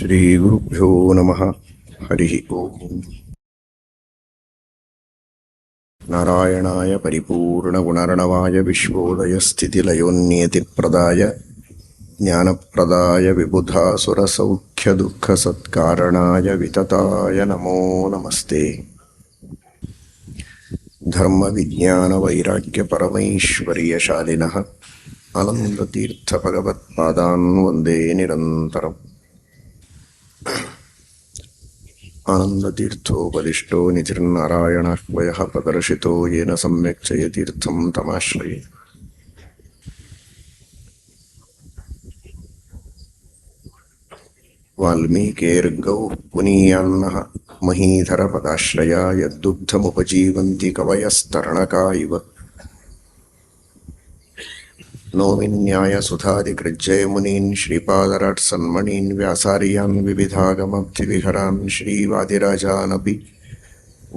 ಶ್ರೀಗುರುಭ್ಯೋ ನಮಃ. ಹರಿ ಓಂ. ನಾರಾಯಣಾಯ ಪರಿಪೂರ್ಣಗುಣರ್ಣವಾಯ ವಿಶ್ವೋದಯಸ್ಥಿತಿಲಯೋನ್ನಿಯತಿಪ್ರದಾಯ ಜ್ಞಾನಪ್ರದಾಯ ವಿಬುಧಾಸುರಸೌಖ್ಯದುಃಖಸತ್ಕಾರಣಾಯ ವಿತತಾಯ ನಮೋ ನಮಸ್ತೆ. ಧರ್ಮವಿಜ್ಞಾನವೈರಾಗ್ಯಪರಮೈಶ್ವರ್ಯಶಾಲಿನಃ ಆನಂದತೀರ್ಥಭಗವತ್ಪಾದಾನ್ ವಂದೇ ನಿರಂತರಂ. ಆನಂದತೀರ್ಥೋಪದಿಷ್ಟೋ ನಿಧಿರ್ನಾರಾಯಣಾಹ್ವಯಃ ಪ್ರದರ್ಶಿತೋ ಯೇನ ಸಮ್ಯಕ್ ಜಯತೀರ್ಥಂ ತಮಾಶ್ರಯೇ. ವಾಲ್ಮೀಕೇರ್ಗೌಃ ಪುನೀಯಾನ್ನಃ ಮಹೀಧರಪದಾಶ್ರಯ ಯದ್ದುಗ್ಧಮುಪಜೀವಂತಿ ಕವಯಸ್ತರಣಕಾ ಇವ. ನೋವಿನ್ಯಾಯಸುಧಾದಿಗೃಜ್ಜಯಮುನೀನ್ ಶ್ರೀಪಾದರಾಟ್ಸನ್ಮಣೀನ್ ವ್ಯಾಸಾರ್ಯಾನ್ ವಿವಿಧಾಗಮಬ್ಧಿವಿಹರಾನ್ ಶ್ರೀವಾದಿರಾಜಾನಪಿ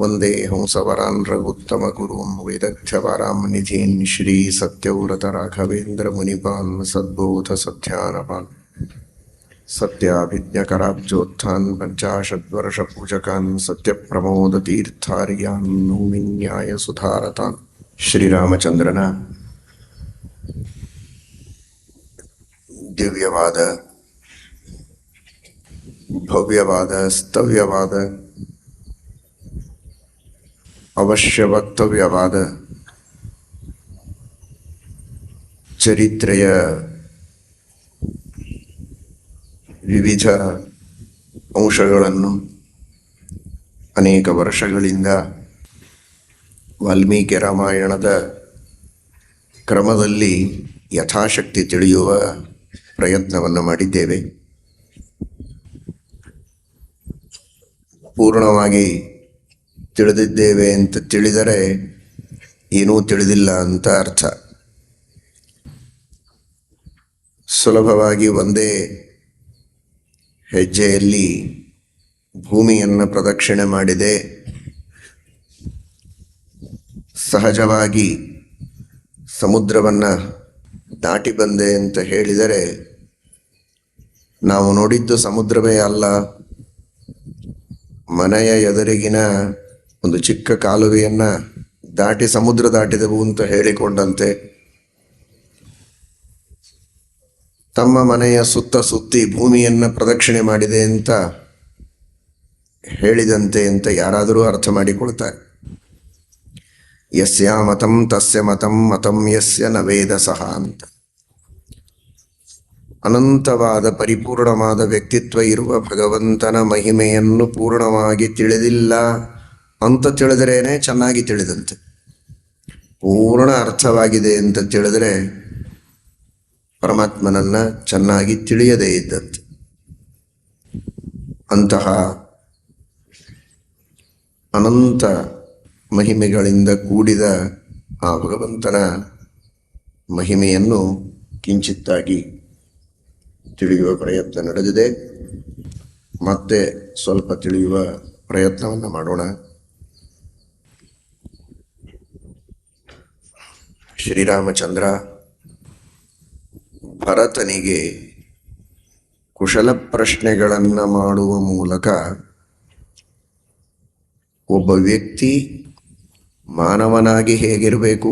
ವಂದೇ ಹಂಸವರಾನ್ ರಘುತ್ತಮಗುರೂನ್ ವೇದಗ್ಧ್ಯವರಾಂ ನಿಧೀನ್ ಶ್ರೀ ಸತ್ಯವ್ರತರಾಘವೇಂದ್ರ ಮುನಿಪಾನ್ ಸದ್ಬೋಧ ಸತ್ಯಾನಪಾನ್ ಸತ್ಯಾಭಿಜ್ಞಕರಾಬ್ಜೋತ್ಥಾನ್ ಪಂಚಾಶದ್ವರ್ಷಪೂಜಕಾನ್ ಸತ್ಯಪ್ರಮೋದತೀರ್ಥಾರ್ಯಾನ್ ನೋವಿನ್ಯಾಯಸುಧಾರತಾನ್. ಶ್ರೀರಾಮಚಂದ್ರನ ದಿವ್ಯವಾದ, ಭವ್ಯವಾದ, ಸ್ತವ್ಯವಾದ, ಅವಶ್ಯ ವಕ್ತವ್ಯವಾದ ಚರಿತ್ರೆಯ ವಿವಿಧ ಅಂಶಗಳನ್ನು ಅನೇಕ ವರ್ಷಗಳಿಂದ ವಾಲ್ಮೀಕಿ ರಾಮಾಯಣದ ಕ್ರಮದಲ್ಲಿ ಯಥಾಶಕ್ತಿ ತಿಳಿಯುವ ಪ್ರಯತ್ನವನ್ನು ಮಾಡಿದ್ದೇವೆ. ಪೂರ್ಣವಾಗಿ ತಿಳಿದಿದ್ದೇವೆ ಅಂತ ತಿಳಿದರೆ ಏನೂ ತಿಳಿದಿಲ್ಲ ಅಂತ ಅರ್ಥ. ಸುಲಭವಾಗಿ ಒಂದೇ ಹೆಜ್ಜೆಯಲ್ಲಿ ಭೂಮಿಯನ್ನು ಪ್ರದಕ್ಷಿಣೆ ಮಾಡಿದೆ, ಸಹಜವಾಗಿ ಸಮುದ್ರವನ್ನು ದಾಟಿ ಬಂದೆ ಅಂತ ಹೇಳಿದರೆ ನಾವು ನೋಡಿದ್ದು ಸಮುದ್ರವೇ ಅಲ್ಲ, ಮನೆಯ ಎದುರಿಗಿನ ಒಂದು ಚಿಕ್ಕ ಕಾಲುವೆಯನ್ನು ದಾಟಿ ಸಮುದ್ರ ದಾಟಿದೆವು ಅಂತ ಹೇಳಿಕೊಂಡಂತೆ, ತಮ್ಮ ಮನೆಯ ಸುತ್ತ ಸುತ್ತಿ ಭೂಮಿಯನ್ನು ಪ್ರದಕ್ಷಿಣೆ ಮಾಡಿದೆ ಅಂತ ಹೇಳಿದಂತೆ ಅಂತ ಯಾರಾದರೂ ಅರ್ಥ ಮಾಡಿಕೊಳ್ತಾರೆ. ಯಸ್ಯ ಮತಂ ತಸ್ಯ ಮತಂ ಮತಂ ಯಸ್ಯ ನ ವೇದ ಸಹ ಅಂತ. ಅನಂತವಾದ ಪರಿಪೂರ್ಣವಾದ ವ್ಯಕ್ತಿತ್ವ ಇರುವ ಭಗವಂತನ ಮಹಿಮೆಯನ್ನು ಪೂರ್ಣವಾಗಿ ತಿಳಿದಿಲ್ಲ ಅಂತ ತಿಳಿದರೇನೆ ಚೆನ್ನಾಗಿ ತಿಳಿದಂತೆ. ಪೂರ್ಣ ಅರ್ಥವಾಗಿದೆ ಅಂತ ತಿಳಿದರೆ ಪರಮಾತ್ಮನನ್ನ ಚೆನ್ನಾಗಿ ತಿಳಿಯದೇ ಇದ್ದಂತೆ. ಅಂತಹ ಅನಂತ ಮಹಿಮೆಗಳಿಂದ ಕೂಡಿದ ಆ ಭಗವಂತನ ಮಹಿಮೆಯನ್ನು ಕಿಂಚಿತ್ತಾಗಿ ತಿಳಿಯುವ ಪ್ರಯತ್ನ ನಡೆದಿದೆ. ಮತ್ತೆ ಸ್ವಲ್ಪ ತಿಳಿಯುವ ಪ್ರಯತ್ನವನ್ನು ಮಾಡೋಣ. ಶ್ರೀರಾಮಚಂದ್ರ ಭರತನಿಗೆ ಕುಶಲ ಪ್ರಶ್ನೆಗಳನ್ನು ಮಾಡುವ ಮೂಲಕ ಒಬ್ಬ ವ್ಯಕ್ತಿ ಮಾನವನಾಗಿ ಹೇಗಿರಬೇಕು,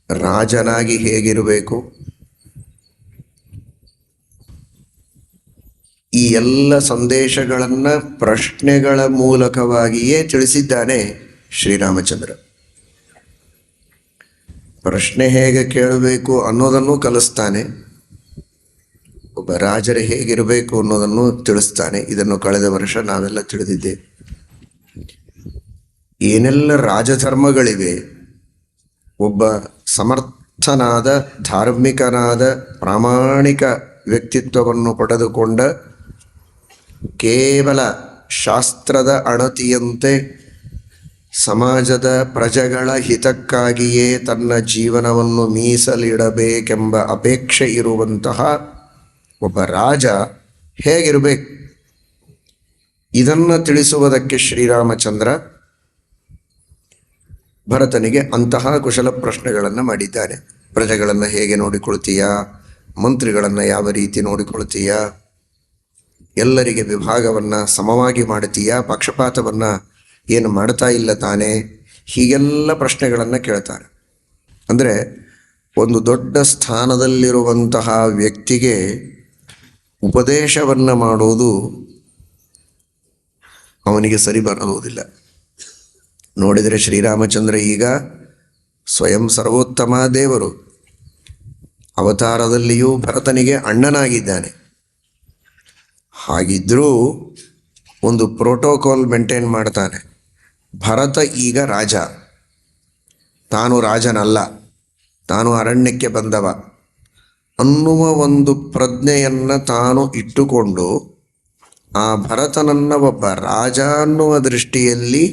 ರಾಜನಾಗಿ ಹೇಗಿರಬೇಕು, ಈ ಎಲ್ಲ ಸಂದೇಶಗಳನ್ನು ಪ್ರಶ್ನೆಗಳ ಮೂಲಕವಾಗಿಯೇ ತಿಳಿಸಿದ್ದಾನೆ ಶ್ರೀರಾಮಚಂದ್ರ. ಪ್ರಶ್ನೆ ಹೇಗೆ ಕೇಳಬೇಕು ಅನ್ನೋದನ್ನು ಕಲಿಸ್ತಾನೆ, ಒಬ್ಬ ರಾಜರು ಹೇಗಿರಬೇಕು ಅನ್ನೋದನ್ನು ತಿಳಿಸ್ತಾನೆ. ಇದನ್ನು ಕಳೆದ ವರ್ಷ ನಾವೆಲ್ಲ ತಿಳಿದಿದ್ದೇವೆ. ಏನೆಲ್ಲ ರಾಜಧರ್ಮಗಳಿವೆ, ಒಬ್ಬ ಸಮರ್ಥನಾದ ಧಾರ್ಮಿಕನಾದ ಪ್ರಾಮಾಣಿಕ ವ್ಯಕ್ತಿತ್ವವನ್ನು ಪಡೆದುಕೊಂಡ ಕೇವಲ ಶಾಸ್ತ್ರದ ಅಣತಿಯಂತೆ ಸಮಾಜದ ಪ್ರಜೆಗಳ ಹಿತಕ್ಕಾಗಿಯೇ ತನ್ನ ಜೀವನವನ್ನು ಮೀಸಲಿಡಬೇಕೆಂಬ ಅಪೇಕ್ಷೆ ಇರುವಂತಹ ಒಬ್ಬ ರಾಜ ಹೇಗಿರಬೇಕು ಇದನ್ನು ತಿಳಿಸುವುದಕ್ಕೆ ಶ್ರೀರಾಮಚಂದ್ರ ಭರತನಿಗೆ ಅಂತಹ ಕುಶಲ ಪ್ರಶ್ನೆಗಳನ್ನು ಮಾಡಿದ್ದಾನೆ. ಪ್ರಜೆಗಳನ್ನು ಹೇಗೆ ನೋಡಿಕೊಳ್ತೀಯಾ, ಮಂತ್ರಿಗಳನ್ನು ಯಾವ ರೀತಿ ನೋಡಿಕೊಳ್ತೀಯ, ಎಲ್ಲರಿಗೆ ವಿಭಾಗವನ್ನು ಸಮವಾಗಿ ಮಾಡ್ತೀಯಾ, ಪಕ್ಷಪಾತವನ್ನು ಏನು ಮಾಡ್ತಾ ಇಲ್ಲ ತಾನೇ, ಹೀಗೆಲ್ಲ ಪ್ರಶ್ನೆಗಳನ್ನು ಕೇಳ್ತಾರೆ. ಅಂದರೆ ಒಂದು ದೊಡ್ಡ ಸ್ಥಾನದಲ್ಲಿರುವಂತಹ ವ್ಯಕ್ತಿಗೆ ಉಪದೇಶವನ್ನು ಮಾಡೋದು ಅವನಿಗೆ ಸರಿ ಬರೋದಿಲ್ಲ. ನೋಡಿದರೆ ಶ್ರೀರಾಮಚಂದ್ರ ಈಗ ಸ್ವಯಂ ಸರ್ವೋತ್ತಮ ದೇವರು, ಅವತಾರದಲ್ಲಿಯೂ ಭರತನಿಗೆ ಅಣ್ಣನಾಗಿದ್ದಾನೆ. ಹಾಗಿದ್ರೂ ಒಂದು ಪ್ರೋಟೋಕಾಲ್ ಮೇಂಟೈನ್ ಮಾಡ್ತಾನೆ. ಭರತ ಈಗ ರಾಜ, ತಾನು ರಾಜನಲ್ಲ, ತಾನು ಅರಣ್ಯಕ್ಕೆ ಬಂದವ ಅನ್ನುವ ಒಂದು ಪ್ರಜ್ಞೆಯನ್ನು ತಾನು ಇಟ್ಟುಕೊಂಡು ಆ ಭರತನನ್ನ ಒಬ್ಬ ರಾಜ ಅನ್ನುವ ದೃಷ್ಟಿಯಲ್ಲಿ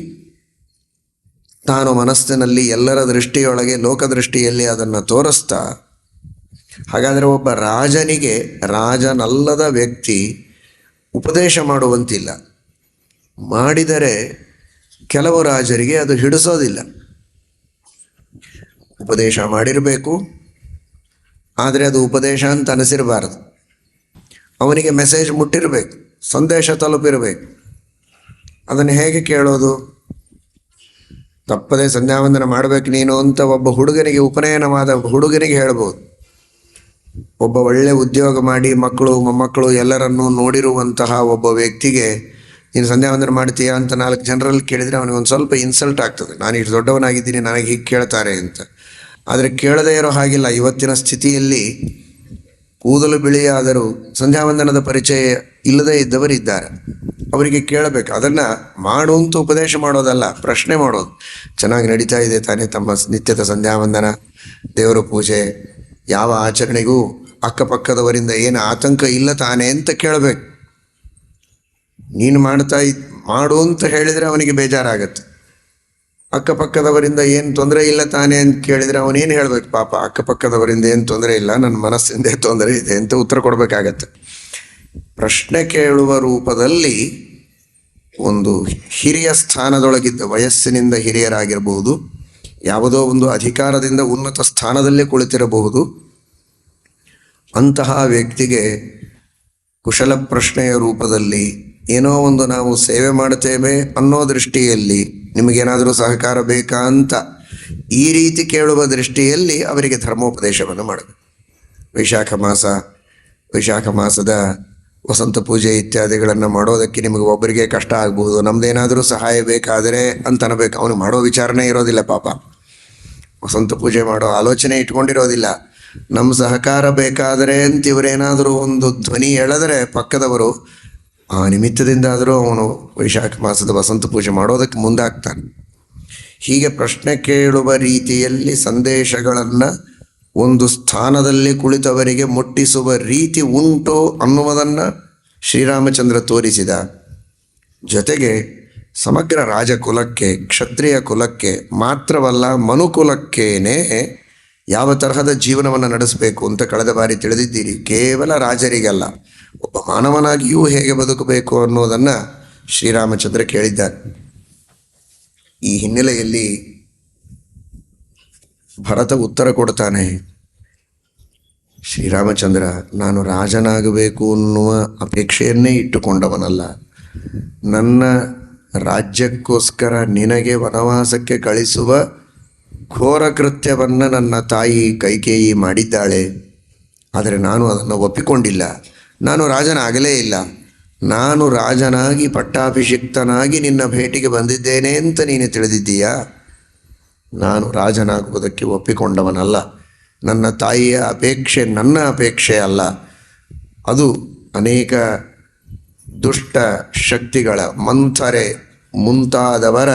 ತಾನು ಮನಸ್ಸಿನಲ್ಲಿ ಎಲ್ಲರ ದೃಷ್ಟಿಯೊಳಗೆ ಲೋಕದೃಷ್ಟಿಯಲ್ಲಿ ಅದನ್ನು ತೋರಿಸ್ತಾ, ಹಾಗಾದರೆ ಒಬ್ಬ ರಾಜನಿಗೆ ರಾಜನಲ್ಲದ ವ್ಯಕ್ತಿ ಉಪದೇಶ ಮಾಡುವಂತಿಲ್ಲ. ಮಾಡಿದರೆ ಕೆಲವು ರಾಜರಿಗೆ ಅದು ಹಿಡಿಸೋದಿಲ್ಲ. ಉಪದೇಶ ಮಾಡಿರಬೇಕು, ಆದರೆ ಅದು ಉಪದೇಶ ಅಂತ ಅನಿಸಿರಬಾರದು. ಅವನಿಗೆ ಮೆಸೇಜ್ ಮುಟ್ಟಿರಬೇಕು, ಸಂದೇಶ ತಲುಪಿರಬೇಕು. ಅದನ್ನು ಹೇಗೆ ಕೇಳೋದು? ತಪ್ಪದೇ ಸಂಧ್ಯಾವಂದನ ಮಾಡಬೇಕು ನೀನು ಅಂತ ಒಬ್ಬ ಹುಡುಗನಿಗೆ, ಉಪನಯನವಾದ ಹುಡುಗನಿಗೆ ಹೇಳ್ಬೋದು. ಒಬ್ಬ ಒಳ್ಳೆ ಉದ್ಯೋಗ ಮಾಡಿ ಮಕ್ಕಳು ಮೊಮ್ಮಕ್ಕಳು ಎಲ್ಲರನ್ನೂ ನೋಡಿರುವಂತಹ ಒಬ್ಬ ವ್ಯಕ್ತಿಗೆ ನೀನು ಸಂಧ್ಯಾವಂದನ ಮಾಡ್ತೀಯಾ ಅಂತ 4 ಜನರಲ್ಲಿ ಕೇಳಿದರೆ ಅವನಿಗೆ ಒಂದು ಸ್ವಲ್ಪ ಇನ್ಸಲ್ಟ್ ಆಗ್ತದೆ. ನಾನು ಇಷ್ಟು ದೊಡ್ಡವನಾಗಿದ್ದೀನಿ, ನನಗೆ ಹೀಗೆ ಕೇಳ್ತಾರೆ ಅಂತ. ಆದರೆ ಕೇಳದೇ ಇರೋ ಹಾಗಿಲ್ಲ. ಇವತ್ತಿನ ಸ್ಥಿತಿಯಲ್ಲಿ ಕೂದಲು ಬಿಳಿಯಾದರೂ ಸಂಧ್ಯಾವಂದನದ ಪರಿಚಯ ಇಲ್ಲದೇ ಇದ್ದವರಿದ್ದಾರೆ. ಅವರಿಗೆ ಕೇಳಬೇಕು. ಅದನ್ನು ಮಾಡುವಂತ ಉಪದೇಶ ಮಾಡೋದಲ್ಲ, ಪ್ರಶ್ನೆ ಮಾಡೋದು. ಚೆನ್ನಾಗಿ ನಡೀತಾ ಇದೆ ತಾನೇ ತಮ್ಮ ನಿತ್ಯದ ಸಂಧ್ಯಾವಂದನ, ದೇವರ ಪೂಜೆ, ಯಾವ ಆಚರಣೆಗೂ ಅಕ್ಕಪಕ್ಕದವರಿಂದ ಏನು ಆತಂಕ ಇಲ್ಲ ತಾನೇ ಅಂತ ಕೇಳಬೇಕು. ನೀನು ಮಾಡು ಅಂತ ಹೇಳಿದರೆ ಅವನಿಗೆ ಬೇಜಾರಾಗತ್ತೆ. ಅಕ್ಕಪಕ್ಕದವರಿಂದ ಏನು ತೊಂದರೆ ಇಲ್ಲ ತಾನೇ ಅಂತ ಕೇಳಿದರೆ ಅವನೇನು ಹೇಳಬೇಕು? ಪಾಪ ಅಕ್ಕಪಕ್ಕದವರಿಂದ ಏನು ತೊಂದರೆ ಇಲ್ಲ, ನನ್ನ ಮನಸ್ಸಿಂದ ತೊಂದರೆ ಇದೆ ಅಂತ ಉತ್ತರ ಕೊಡಬೇಕಾಗತ್ತೆ. ಪ್ರಶ್ನೆ ಕೇಳುವ ರೂಪದಲ್ಲಿ ಒಂದು ಹಿರಿಯ ಸ್ಥಾನದೊಳಗಿದ್ದ, ವಯಸ್ಸಿನಿಂದ ಹಿರಿಯರಾಗಿರಬಹುದು, ಯಾವುದೋ ಒಂದು ಅಧಿಕಾರದಿಂದ ಉನ್ನತ ಸ್ಥಾನದಲ್ಲೇ ಕುಳಿತಿರಬಹುದು, ಅಂತಹ ವ್ಯಕ್ತಿಗೆ ಕುಶಲ ಪ್ರಶ್ನೆಯ ರೂಪದಲ್ಲಿ ಏನೋ ಒಂದು ನಾವು ಸೇವೆ ಮಾಡ್ತೇವೆ ಅನ್ನೋ ದೃಷ್ಟಿಯಲ್ಲಿ, ನಿಮಗೇನಾದರೂ ಸಹಕಾರ ಬೇಕಾ ಅಂತ ಈ ರೀತಿ ಕೇಳುವ ದೃಷ್ಟಿಯಲ್ಲಿ ಅವರಿಗೆ ಧರ್ಮೋಪದೇಶವನ್ನು ಮಾಡಬೇಕು. ವೈಶಾಖ ಮಾಸದ ವಸಂತ ಪೂಜೆ ಇತ್ಯಾದಿಗಳನ್ನು ಮಾಡೋದಕ್ಕೆ ನಿಮಗೆ ಒಬ್ಬರಿಗೆ ಕಷ್ಟ ಆಗ್ಬೋದು. ನಮ್ದೇನಾದರೂ ಸಹಾಯ ಬೇಕಾದರೆ ಅಂತ ಅನ್ಬೇಕು. ಅವನು ಮಾಡೋ ವಿಚಾರನೇ ಇರೋದಿಲ್ಲ ಪಾಪ. ವಸಂತ ಪೂಜೆ ಮಾಡೋ ಆಲೋಚನೆ ಇಟ್ಕೊಂಡಿರೋದಿಲ್ಲ. ನಮ್ಮ ಸಹಕಾರ ಬೇಕಾದರೆ ಅಂತ ಇವರೇನಾದರೂ ಒಂದು ಧ್ವನಿ ಎಳೆದರೆ ಪಕ್ಕದವರು ಆ ನಿಮಿತ್ತದಿಂದಾದರೂ ಅವನು ವೈಶಾಖ ಮಾಸದ ವಸಂತ ಪೂಜೆ ಮಾಡೋದಕ್ಕೆ ಮುಂದಾಗ್ತಾನೆ. ಹೀಗೆ ಪ್ರಶ್ನೆ ಕೇಳುವ ರೀತಿಯಲ್ಲಿ ಸಂದೇಶಗಳನ್ನು ಒಂದು ಸ್ಥಾನದಲ್ಲಿ ಕುಳಿತವರಿಗೆ ಮುಟ್ಟಿಸುವ ರೀತಿ ಉಂಟು ಅನ್ನುವುದನ್ನು ಶ್ರೀರಾಮಚಂದ್ರ ತೋರಿಸಿದ. ಜೊತೆಗೆ ಸಮಗ್ರ ರಾಜಕುಲಕ್ಕೆ, ಕ್ಷತ್ರಿಯ ಕುಲಕ್ಕೆ ಮಾತ್ರವಲ್ಲ, ಮನುಕುಲಕ್ಕೇನೆ ಯಾವ ತರಹದ ಜೀವನವನ್ನು ನಡೆಸಬೇಕು ಅಂತ ಕಳೆದ ಬಾರಿ ತಿಳಿದಿದ್ದೀರಿ. ಕೇವಲ ರಾಜರಿಗಲ್ಲ, ಒಬ್ಬ ಮಾನವನಾಗಿಯೂ ಹೇಗೆ ಬದುಕಬೇಕು ಅನ್ನೋದನ್ನು ಶ್ರೀರಾಮಚಂದ್ರ ಕೇಳಿದ್ದಾರೆ. ಈ ಹಿನ್ನೆಲೆಯಲ್ಲಿ ಭರತ ಉತ್ತರ ಕೊಡ್ತಾನೆ. ಶ್ರೀರಾಮಚಂದ್ರ, ನಾನು ರಾಜನಾಗಬೇಕು ಅನ್ನುವ ಅಪೇಕ್ಷೆಯನ್ನೇ ಇಟ್ಟುಕೊಂಡವನಲ್ಲ. ನನ್ನ ರಾಜ್ಯಕ್ಕೋಸ್ಕರ ನಿನಗೆ ವನವಾಸಕ್ಕೆ ಕಳಿಸುವ ಘೋರ ಕೃತ್ಯವನ್ನು ನನ್ನ ತಾಯಿ ಕೈಕೇಯಿ ಮಾಡಿದ್ದಾಳೆ. ಆದರೆ ನಾನು ಅದನ್ನು ಒಪ್ಪಿಕೊಂಡಿಲ್ಲ. ನಾನು ರಾಜನಾಗಲೇ ಇಲ್ಲ. ನಾನು ರಾಜನಾಗಿ ಪಟ್ಟಾಭಿಷಿಕ್ತನಾಗಿ ನಿನ್ನ ಭೇಟಿಗೆ ಬಂದಿದ್ದೇನೆ ಅಂತ ನೀನು ತಿಳಿದಿದ್ದೀಯಾ? ನಾನು ರಾಜನಾಗುವುದಕ್ಕೆ ಒಪ್ಪಿಕೊಂಡವನಲ್ಲ. ನನ್ನ ತಾಯಿಯ ಅಪೇಕ್ಷೆ ನನ್ನ ಅಪೇಕ್ಷೆ ಅಲ್ಲ. ಅದು ಅನೇಕ ದುಷ್ಟ ಶಕ್ತಿಗಳ, ಮಂಥರೆ ಮುಂತಾದವರ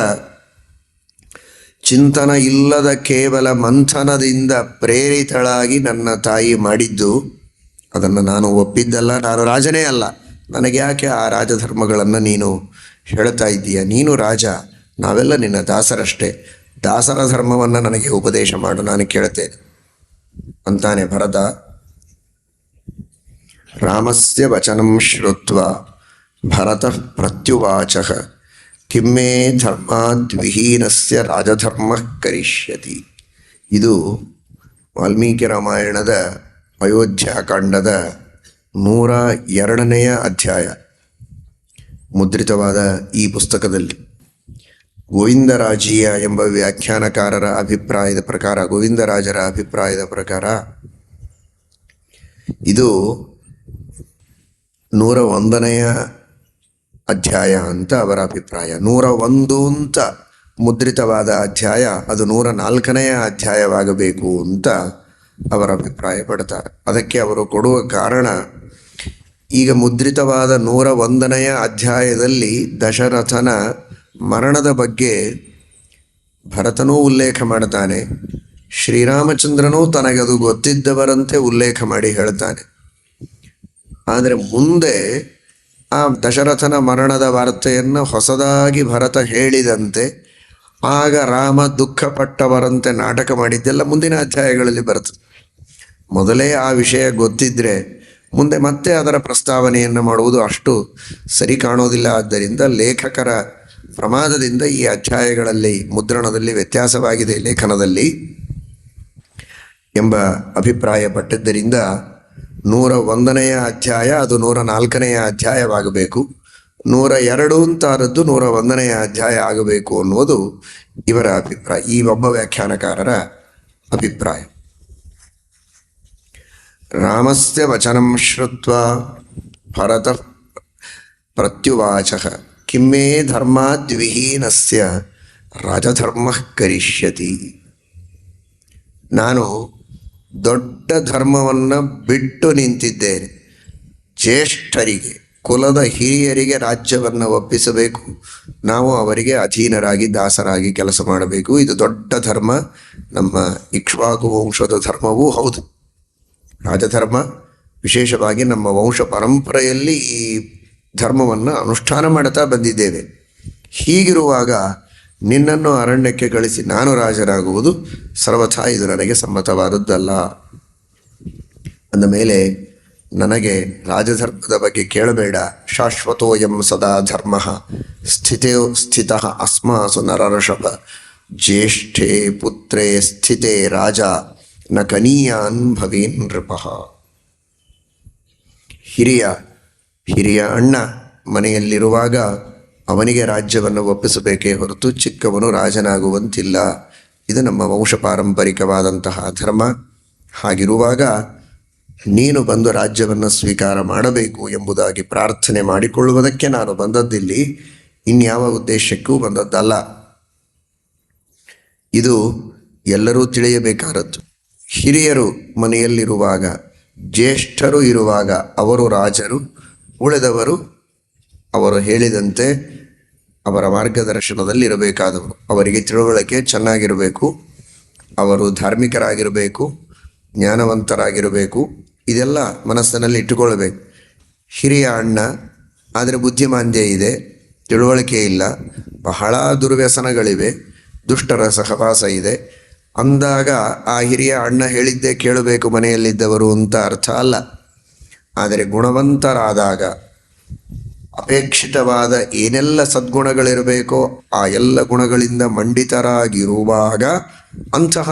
ಚಿಂತನ ಇಲ್ಲದ ಕೇವಲ ಮಂಥನದಿಂದ ಪ್ರೇರಿತಳಾಗಿ ನನ್ನ ತಾಯಿ ಮಾಡಿದ್ದು. ಅದನ್ನು ನಾನು ಒಪ್ಪಿದ್ದಲ್ಲ. ನಾನು ರಾಜನೇ ಅಲ್ಲ. ನನಗೆ ಯಾಕೆ ಆ ರಾಜಧರ್ಮಗಳನ್ನು ನೀನು ಹೇಳ್ತಾ ಇದ್ದೀಯ? ನೀನು ರಾಜ, ನಾವೆಲ್ಲ ನಿನ್ನ ದಾಸರಷ್ಟೇ. ದಾಸರ ಧರ್ಮವನ್ನು ನನಗೆ ಉಪದೇಶ ಮಾಡು, ನಾನು ಕೇಳ್ತೇನೆ ಅಂತಾನೆ ಭರತ. ರಾಮಸ್ಯ ವಚನಂ ಶ್ರುತ್ವ ಭರತಃ ಪ್ರತ್ಯುವಾಚಃ ಕಿಮ್ಮೇ ಧರ್ಮಾದ್ವಿಹೀನಸ್ಯ ರಾಜಧರ್ಮ ಕರಿಷ್ಯತಿ. ಇದು ವಾಲ್ಮೀಕಿ ರಾಮಾಯಣದ ಅಯೋಧ್ಯಾಕಾಂಡದ 102ನೆಯ ಅಧ್ಯಾಯ ಮುದ್ರಿತವಾದ ಈ ಪುಸ್ತಕದಲ್ಲಿ ಗೋವಿಂದರಾಜೀಯ ಎಂಬ ವ್ಯಾಖ್ಯಾನಕಾರರ ಅಭಿಪ್ರಾಯದ ಪ್ರಕಾರ, ಗೋವಿಂದರಾಜರ ಅಭಿಪ್ರಾಯದ ಪ್ರಕಾರ ಇದು 101ನೆಯ ಅಧ್ಯಾಯ ಅಂತ ಅವರ ಅಭಿಪ್ರಾಯ. 101 ಅಂತ ಮುದ್ರಿತವಾದ ಅಧ್ಯಾಯ ಅದು 104ನೆಯ ಅಧ್ಯಾಯವಾಗಬೇಕು ಅಂತ ಅವರ ಅಭಿಪ್ರಾಯ ಪಡ್ತಾರೆ. ಅದಕ್ಕೆ ಅವರು ಕೊಡುವ ಕಾರಣ, ಈಗ ಮುದ್ರಿತವಾದ 101ನೆಯ ಅಧ್ಯಾಯದಲ್ಲಿ ದಶರಥನ ಮರಣದ ಬಗ್ಗೆ ಭರತನೂ ಉಲ್ಲೇಖ ಮಾಡ್ತಾನೆ, ಶ್ರೀರಾಮಚಂದ್ರನೂ ತನಗದು ಗೊತ್ತಿದ್ದವರಂತೆ ಉಲ್ಲೇಖ ಮಾಡಿ ಹೇಳ್ತಾನೆ. ಆದರೆ ಮುಂದೆ ಆ ದಶರಥನ ಮರಣದ ವಾರ್ತೆಯನ್ನು ಹೊಸದಾಗಿ ಭರತ ಹೇಳಿದಂತೆ ಆಗ ರಾಮ ದುಃಖಪಟ್ಟವರಂತೆ ನಾಟಕ ಮಾಡಿದ್ದೆಲ್ಲ ಮುಂದಿನ ಅಧ್ಯಾಯಗಳಲ್ಲಿ ಬರ್ತದೆ. ಮೊದಲೇ ಆ ವಿಷಯ ಗೊತ್ತಿದ್ರೆ ಮುಂದೆ ಮತ್ತೆ ಅದರ ಪ್ರಸ್ತಾವನೆಯನ್ನು ಮಾಡುವುದು ಅಷ್ಟು ಸರಿ ಕಾಣೋದಿಲ್ಲ. ಆದ್ದರಿಂದ ಲೇಖಕರ ಪ್ರಮಾದದಿಂದ ಈ ಅಧ್ಯಾಯಗಳಲ್ಲಿ ಮುದ್ರಣದಲ್ಲಿ ವ್ಯತ್ಯಾಸವಾಗಿದೆ, ಲೇಖನದಲ್ಲಿ ಎಂಬ ಅಭಿಪ್ರಾಯ ಪಟ್ಟಿದ್ದರಿಂದ 101ನೆಯ ಅಧ್ಯಾಯ ಅದು 104ನೆಯ ಅಧ್ಯಾಯವಾಗಬೇಕು, 102 ಅಂತಾದದ್ದು 101ನೆಯ ಅಧ್ಯಾಯ ಆಗಬೇಕು ಅನ್ನುವುದು ಇವರ ಅಭಿಪ್ರಾಯ, ಈ ಒಬ್ಬ ವ್ಯಾಖ್ಯಾನಕಾರರ ಅಭಿಪ್ರಾಯ. ರಾಮಸ್ಯ ವಚನಂ ಶ್ರುತ್ವಾ ಭರತ ಪ್ರತ್ಯುವಾಚ ಕಿಮ್ಮೇ ಧರ್ಮಾದ್ವಿಹೀನಸ್ಯ ರಾಜಧರ್ಮಃ ಕರಿಷ್ಯತಿ. ನಾನು ದೊಡ್ಡ ಧರ್ಮವನ್ನು ಬಿಟ್ಟು ನಿಂತಿದ್ದೇನೆ. ಜ್ಯೇಷ್ಠರಿಗೆ, ಕುಲದ ಹಿರಿಯರಿಗೆ ರಾಜ್ಯವನ್ನು ಒಪ್ಪಿಸಬೇಕು, ನಾವು ಅವರಿಗೆ ಅಧೀನರಾಗಿ ದಾಸರಾಗಿ ಕೆಲಸ ಮಾಡಬೇಕು. ಇದು ದೊಡ್ಡ ಧರ್ಮ, ನಮ್ಮ ಇಕ್ಷ್ವಾಕು ವಂಶದ ಧರ್ಮವೂ ಹೌದು. ರಾಜಧರ್ಮ ವಿಶೇಷವಾಗಿ ನಮ್ಮ ವಂಶ ಪರಂಪರೆಯಲ್ಲಿ ಈ ಧರ್ಮವನ್ನು ಅನುಷ್ಠಾನ ಮಾಡ್ತಾ ಬಂದಿದ್ದೇವೆ. ಹೀಗಿರುವಾಗ ನಿನ್ನನ್ನು ಅರಣ್ಯಕ್ಕೆ ಕಳಿಸಿ ನಾನು ರಾಜನಾಗುವುದು ಸರ್ವಥಾ ಇದು ನನಗೆ ಸಮ್ಮತವಾದದ್ದಲ್ಲ. ಅಂದ ಮೇಲೆ ನನಗೆ ಬಗ್ಗೆ ಕೇಳಬೇಡ. ಶಾಶ್ವತೋಯಂ ಸದಾ ಧರ್ಮ ಸ್ಥಿತ ಅಸ್ಮಾಸು ನರಋಷಭ ಜ್ಯೇಷ್ಠೇ ಪುತ್ರೇ ಸ್ಥಿತೇ ರಾಜ ನ ಕನೀಯಾನ್ ಭವೀನ್ ನೃಪಃ. ಹಿರಿಯ ಅಣ್ಣ ಮನೆಯಲ್ಲಿರುವಾಗ ಅವನಿಗೆ ರಾಜ್ಯವನ್ನು ಒಪ್ಪಿಸಬೇಕೇ ಹೊರತು ಚಿಕ್ಕವನು ರಾಜನಾಗುವಂತಿಲ್ಲ. ಇದು ನಮ್ಮ ವಂಶ ಪಾರಂಪರಿಕವಾದಂತಹ ಧರ್ಮ. ಹಾಗಿರುವಾಗ ನೀನು ಬಂದು ರಾಜ್ಯವನ್ನು ಸ್ವೀಕಾರ ಮಾಡಬೇಕು ಎಂಬುದಾಗಿ ಪ್ರಾರ್ಥನೆ ಮಾಡಿಕೊಳ್ಳುವುದಕ್ಕೆ ನಾನು ಬಂದದ್ದಿಲ್ಲಿ, ಇನ್ಯಾವ ಉದ್ದೇಶಕ್ಕೂ ಬಂದದ್ದಲ್ಲ. ಇದು ಎಲ್ಲರೂ ತಿಳಿಯಬೇಕಾದದ್ದು. ಹಿರಿಯರು ಮನೆಯಲ್ಲಿರುವಾಗ, ಜ್ಯೇಷ್ಠರು ಇರುವಾಗ ಅವರು ರಾಜರು, ಉಳಿದವರು ಅವರು ಹೇಳಿದಂತೆ ಅವರ ಮಾರ್ಗದರ್ಶನದಲ್ಲಿ ಇರಬೇಕಾದವರು. ಅವರಿಗೆ ತಿಳುವಳಿಕೆ ಚೆನ್ನಾಗಿರಬೇಕು, ಅವರು ಧಾರ್ಮಿಕರಾಗಿರಬೇಕು, ಜ್ಞಾನವಂತರಾಗಿರಬೇಕು. ಇದೆಲ್ಲ ಮನಸ್ಸಿನಲ್ಲಿ ಇಟ್ಟುಕೊಳ್ಳಬೇಕು. ಹಿರಿಯ ಅಣ್ಣ ಆದರೆ ಬುದ್ಧಿಮಾಂದ್ಯ ಇದೆ, ತಿಳುವಳಿಕೆ ಇಲ್ಲ, ಬಹಳ ದುರ್ವ್ಯಸನಗಳಿವೆ, ದುಷ್ಟರ ಸಹವಾಸ ಇದೆ ಅಂದಾಗ ಆ ಹಿರಿಯ ಅಣ್ಣ ಹೇಳಿದ್ದೇ ಕೇಳಬೇಕು ಮನೆಯಲ್ಲಿದ್ದವರು ಅಂತ ಅರ್ಥ ಅಲ್ಲ. ಆದರೆ ಗುಣವಂತರಾದಾಗ, ಅಪೇಕ್ಷಿತವಾದ ಏನೆಲ್ಲ ಸದ್ಗುಣಗಳಿರಬೇಕೋ ಆ ಎಲ್ಲ ಗುಣಗಳಿಂದ ಮಂಡಿತರಾಗಿರುವಾಗ ಅಂತಹ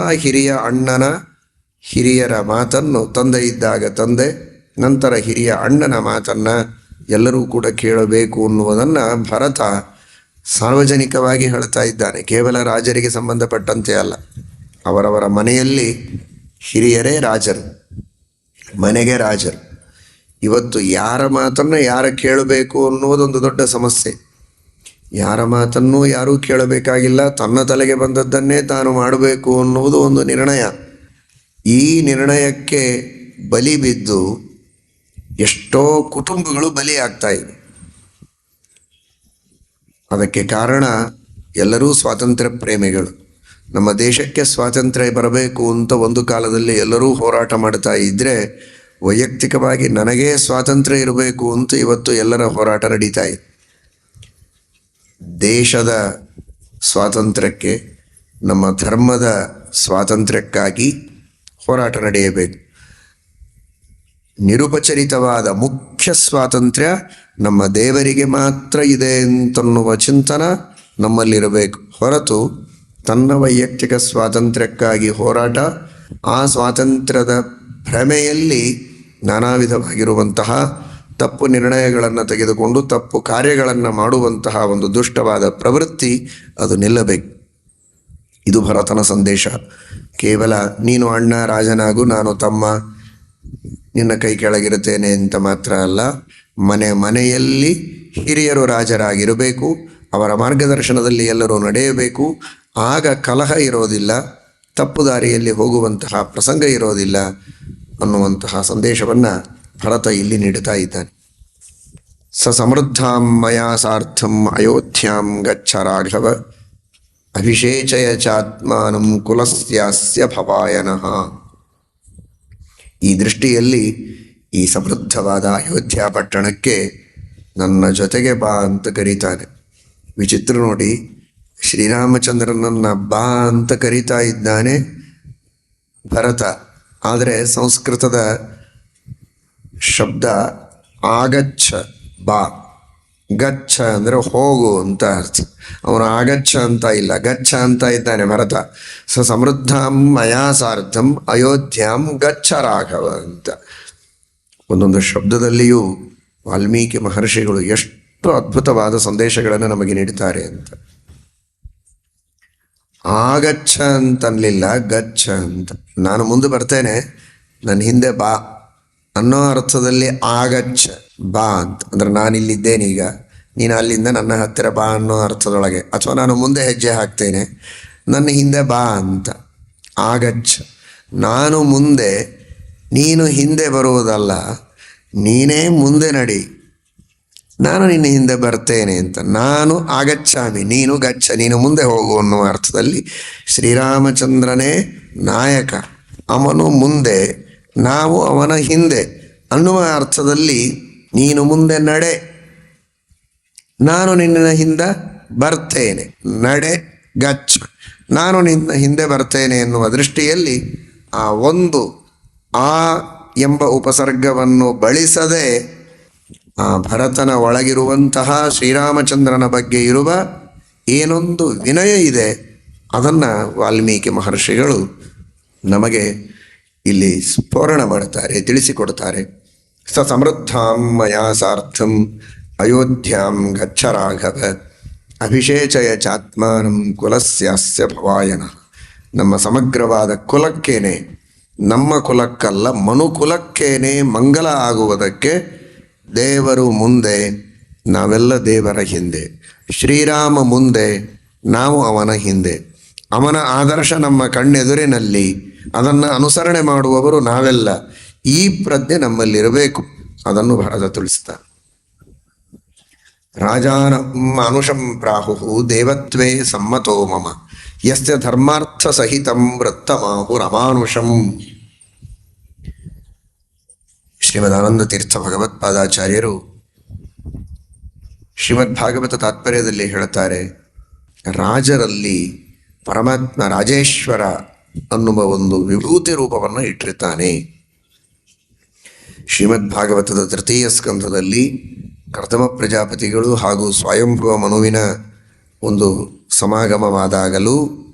ಹಿರಿಯರ ಮಾತನ್ನು ತಂದೆ ಇದ್ದಾಗ ತಂದೆ, ನಂತರ ಹಿರಿಯ ಅಣ್ಣನ ಮಾತನ್ನು ಎಲ್ಲರೂ ಕೂಡ ಕೇಳಬೇಕು ಅನ್ನುವುದನ್ನು ಭರತ ಸಾರ್ವಜನಿಕವಾಗಿ ಹೇಳ್ತಾ ಇದ್ದಾನೆ. ಕೇವಲ ರಾಜರಿಗೆ ಸಂಬಂಧಪಟ್ಟಂತೆ ಅಲ್ಲ, ಅವರವರ ಮನೆಯಲ್ಲಿ ಹಿರಿಯರೇ ರಾಜರು, ಮನೆಗೆ ರಾಜರು. ಇವತ್ತು ಯಾರ ಮಾತನ್ನು ಯಾರು ಕೇಳಬೇಕು ಅನ್ನುವುದೊಂದು ದೊಡ್ಡ ಸಮಸ್ಯೆ. ಯಾರ ಮಾತನ್ನೂ ಯಾರೂ ಕೇಳಬೇಕಾಗಿಲ್ಲ, ತನ್ನ ತಲೆಗೆ ಬಂದದ್ದನ್ನೇ ತಾನು ಮಾಡಬೇಕು ಅನ್ನುವುದು ಒಂದು ನಿರ್ಣಯ. ಈ ನಿರ್ಣಯಕ್ಕೆ ಬಲಿ ಬಿದ್ದು ಎಷ್ಟೋ ಕುಟುಂಬಗಳು ಬಲಿಯಾಗ್ತಾ ಇವೆ. ಅದಕ್ಕೆ ಕಾರಣ ಎಲ್ಲರೂ ಸ್ವಾತಂತ್ರ್ಯ ಪ್ರೇಮಿಗಳು. ನಮ್ಮ ದೇಶಕ್ಕೆ ಸ್ವಾತಂತ್ರ್ಯ ಬರಬೇಕು ಅಂತ ಒಂದು ಕಾಲದಲ್ಲಿ ಎಲ್ಲರೂ ಹೋರಾಟ ಮಾಡ್ತಾ ಇದ್ದರೆ, ವೈಯಕ್ತಿಕವಾಗಿ ನನಗೇ ಸ್ವಾತಂತ್ರ್ಯ ಇರಬೇಕು ಅಂತ ಇವತ್ತು ಎಲ್ಲರ ಹೋರಾಟ ನಡೀತಾ ಇದೆ. ದೇಶದ ಸ್ವಾತಂತ್ರ್ಯಕ್ಕೆ, ನಮ್ಮ ಧರ್ಮದ ಸ್ವಾತಂತ್ರ್ಯಕ್ಕಾಗಿ ಹೋರಾಟ ನಡೆಯಬೇಕು. ನಿರುಪಚರಿತವಾದ ಮುಖ್ಯ ಸ್ವಾತಂತ್ರ್ಯ ನಮ್ಮ ದೇವರಿಗೆ ಮಾತ್ರ ಇದೆ ಅಂತನ್ನುವ ಚಿಂತನ ನಮ್ಮಲ್ಲಿರಬೇಕು ಹೊರತು ತನ್ನ ವೈಯಕ್ತಿಕ ಸ್ವಾತಂತ್ರ್ಯಕ್ಕಾಗಿ ಹೋರಾಟ, ಆ ಸ್ವಾತಂತ್ರ್ಯದ ಭ್ರಮೆಯಲ್ಲಿ ನಾನಾ ವಿಧವಾಗಿರುವಂತಹ ತಪ್ಪು ನಿರ್ಣಯಗಳನ್ನು ತೆಗೆದುಕೊಂಡು ತಪ್ಪು ಕಾರ್ಯಗಳನ್ನು ಮಾಡುವಂತಹ ಒಂದು ದುಷ್ಟವಾದ ಪ್ರವೃತ್ತಿ ಅದು ನಿಲ್ಲಬೇಕು. ಇದು ಭರತನ ಸಂದೇಶ. ಕೇವಲ ನೀನು ಅಣ್ಣ ರಾಜನಾಗು, ನಾನು ತಮ್ಮ, ನಿನ್ನ ಕೈ ಕೆಳಗಿರುತ್ತೇನೆ ಅಂತ ಮಾತ್ರ ಅಲ್ಲ, ಮನೆಯಲ್ಲಿ ಹಿರಿಯರು ರಾಜರಾಗಿರಬೇಕು, ಅವರ ಮಾರ್ಗದರ್ಶನದಲ್ಲಿ ಎಲ್ಲರೂ ನಡೆಯಬೇಕು. ಆಗ ಕಲಹ ಇರೋದಿಲ್ಲ, ತಪ್ಪು ದಾರಿಯಲ್ಲಿ ಹೋಗುವಂತಹ ಪ್ರಸಂಗ ಇರೋದಿಲ್ಲ ಅನ್ನುವಂತಹ ಸಂದೇಶವನ್ನು ಭರತ ಇಲ್ಲಿ ನೀಡುತ್ತಾ ಇದ್ದಾನೆ. ಸಮೃದ್ಧಾಂ ಮಯಾ ಸಾರ್ಥಂ ಅಯೋಧ್ಯಾಂ ಗಚ್ಚ ರಾಘವ ಅಭಿಷೇಚಯ ಚಾತ್ಮಾನಂ ಕುಲಸ್ಯಾಸ್ಯ ಭವಾಯನಃ. ಈ ದೃಷ್ಟಿಯಲ್ಲಿ ಈ ಸಮೃದ್ಧವಾದ ಅಯೋಧ್ಯ ಪಟ್ಟಣಕ್ಕೆ ನನ್ನ ಜೊತೆಗೆ ಬಾ ಅಂತ ಕರೀತಾನೆ. ವಿಚಿತ್ರ ನೋಡಿ, ಶ್ರೀರಾಮಚಂದ್ರನನ್ನ ಬಾ ಅಂತ ಕರೀತಾ ಇದ್ದಾನೆ ಭರತ. ಆದರೆ ಸಂಸ್ಕೃತದ ಶಬ್ದ ಆಗಚ್ಛ, ಬಾ. ಗಚ್ಚ ಅಂದರೆ ಹೋಗು ಅಂತ ಅರ್ಥ. ಅವನು ಆಗಚ್ಛ ಅಂತ ಇಲ್ಲ, ಗಚ್ಚ ಅಂತ ಇದ್ದಾನೆ ಭರತ. ಸಮೃದ್ಧಾಂ ಮಯಾ ಸಾರ್ಧಂ ಅಯೋಧ್ಯಾಂ ಗಚ್ಚ ರಾಘವ ಅಂತ. ಒಂದೊಂದು ಶಬ್ದದಲ್ಲಿಯೂ ವಾಲ್ಮೀಕಿ ಮಹರ್ಷಿಗಳು ಎಷ್ಟು ಅದ್ಭುತವಾದ ಸಂದೇಶಗಳನ್ನು ನಮಗೆ ನೀಡುತ್ತಾರೆ ಅಂತ. ಆಗಚ್ಛ ಅಂತನ್ಲಿಲ್ಲ, ಗಚ್ಚ ಅಂತ. ನಾನು ಮುಂದೆ ಬರ್ತೇನೆ, ನನ್ನ ಹಿಂದೆ ಬಾ ಅನ್ನೋ ಅರ್ಥದಲ್ಲಿ ಆಗಚ್ಛ, ಬಾ ಅಂತ. ಅಂದ್ರೆ ನಾನಿಲ್ಲಿದ್ದೇನೆ ಈಗ, ನೀನು ಅಲ್ಲಿಂದ ನನ್ನ ಹತ್ತಿರ ಬಾ ಅನ್ನೋ ಅರ್ಥದೊಳಗೆ. ಅಥವಾ ನಾನು ಮುಂದೆ ಹೆಜ್ಜೆ ಹಾಕ್ತೇನೆ, ನನ್ನ ಹಿಂದೆ ಬಾ ಅಂತ. ಆಗಚ್ಛ, ನಾನು ಮುಂದೆ, ನೀನು ಹಿಂದೆ ಬರುವುದಲ್ಲ, ನೀನೇ ಮುಂದೆ ನಡಿ, ನಾನು ನಿನ್ನ ಹಿಂದೆ ಬರ್ತೇನೆ ಅಂತ. ನಾನು ಆಗಚ್ಛಾಮಿ, ನೀನು ಗಚ್ಚ, ನೀನು ಮುಂದೆ ಹೋಗು ಅನ್ನುವ ಅರ್ಥದಲ್ಲಿ ಶ್ರೀರಾಮಚಂದ್ರನೇ ನಾಯಕ, ಅವನು ಮುಂದೆ, ನಾವು ಅವನ ಹಿಂದೆ ಅನ್ನುವ ಅರ್ಥದಲ್ಲಿ ನೀನು ಮುಂದೆ ನಡೆ, ನಾನು ನಿನ್ನ ಹಿಂದೆ ಬರ್ತೇನೆ. ನಡೆ ಗಚ್ಚ, ನಾನು ನಿನ್ನ ಹಿಂದೆ ಬರ್ತೇನೆ ಎನ್ನುವ ದೃಷ್ಟಿಯಲ್ಲಿ ಆ ಒಂದು ಆ ಎಂಬ ಉಪಸರ್ಗವನ್ನು ಬಳಸದೆ ಆ ಭರತನ ಒಳಗಿರುವಂತಹ ಶ್ರೀರಾಮಚಂದ್ರನ ಬಗ್ಗೆ ಇರುವ ಏನೊಂದು ವಿನಯ ಇದೆ ಅದನ್ನು ವಾಲ್ಮೀಕಿ ಮಹರ್ಷಿಗಳು ನಮಗೆ ಇಲ್ಲಿ ಸ್ಫೋರಣ ಮಾಡ್ತಾರೆ, ತಿಳಿಸಿಕೊಡ್ತಾರೆ. ಸಮೃದ್ಧಾಂ ಮಯಾ ಸಾರ್ಥಂ ಅಯೋಧ್ಯಾಂ ಗಚ್ಚ ರಾಘವ ಅಭಿಷೇಚಯ ಚಾತ್ಮಾನಂ ಕುಲಸ್ಯಾಸ್ಯ ಭವಾಯನ. ನಮ್ಮ ಸಮಗ್ರವಾದ ಕುಲಕ್ಕೇನೆ, ನಮ್ಮ ಕುಲಕ್ಕಲ್ಲ ಮನುಕುಲಕ್ಕೇನೆ ಮಂಗಲ ಆಗುವುದಕ್ಕೆ ದೇವರು ಮುಂದೆ, ನಾವೆಲ್ಲ ದೇವರ ಹಿಂದೆ. ಶ್ರೀರಾಮ ಮುಂದೆ, ನಾವು ಅವನ ಹಿಂದೆ. ಅವನ ಆದರ್ಶ ನಮ್ಮ ಕಣ್ಣೆದುರಿನಲ್ಲಿ, ಅದನ್ನು ಅನುಸರಣೆ ಮಾಡುವವರು ನಾವೆಲ್ಲ. ಈ ಪ್ರಜ್ಞೆ ನಮ್ಮಲ್ಲಿರಬೇಕು. ಅದನ್ನು ಭರತ ತಿಳಿಸ್ತಾನೆ. ರಾಜಾನ ಅನುಷಂ ಪ್ರಾಹು ದೇವತ್ವೇ ಸಮ್ಮತೋ ಮಮ ಯಸ್ಯ ಧರ್ಮಾರ್ಥ ಸಹಿತಂ ವೃತ್ತಮಾಹು ರಮಾನುಷಂ. ಶ್ರೀಮದಾನಂದ ತೀರ್ಥ ಭಗವತ್ಪಾದಾಚಾರ್ಯರು ಶ್ರೀಮದ್ ಭಾಗವತ ತಾತ್ಪರ್ಯದಲ್ಲಿ ಹೇಳುತ್ತಾರೆ, ರಾಜರಲ್ಲಿ ಪರಮಾತ್ಮ ರಾಜೇಶ್ವರ ಅನ್ನುವ ಒಂದು ವಿಭೂತಿ ರೂಪವನ್ನು ಇಟ್ಟಿರ್ತಾನೆ. ಶ್ರೀಮದ್ ಭಾಗವತದ ತೃತೀಯ ಸ್ಕಂಧದಲ್ಲಿ ಕರ್ದಮ ಪ್ರಜಾಪತಿಗಳು ಹಾಗೂ ಸ್ವಯಂಭುವ ಮನುವಿನ ಒಂದು ಸಮಾಗಮವಾದಾಗಲೂ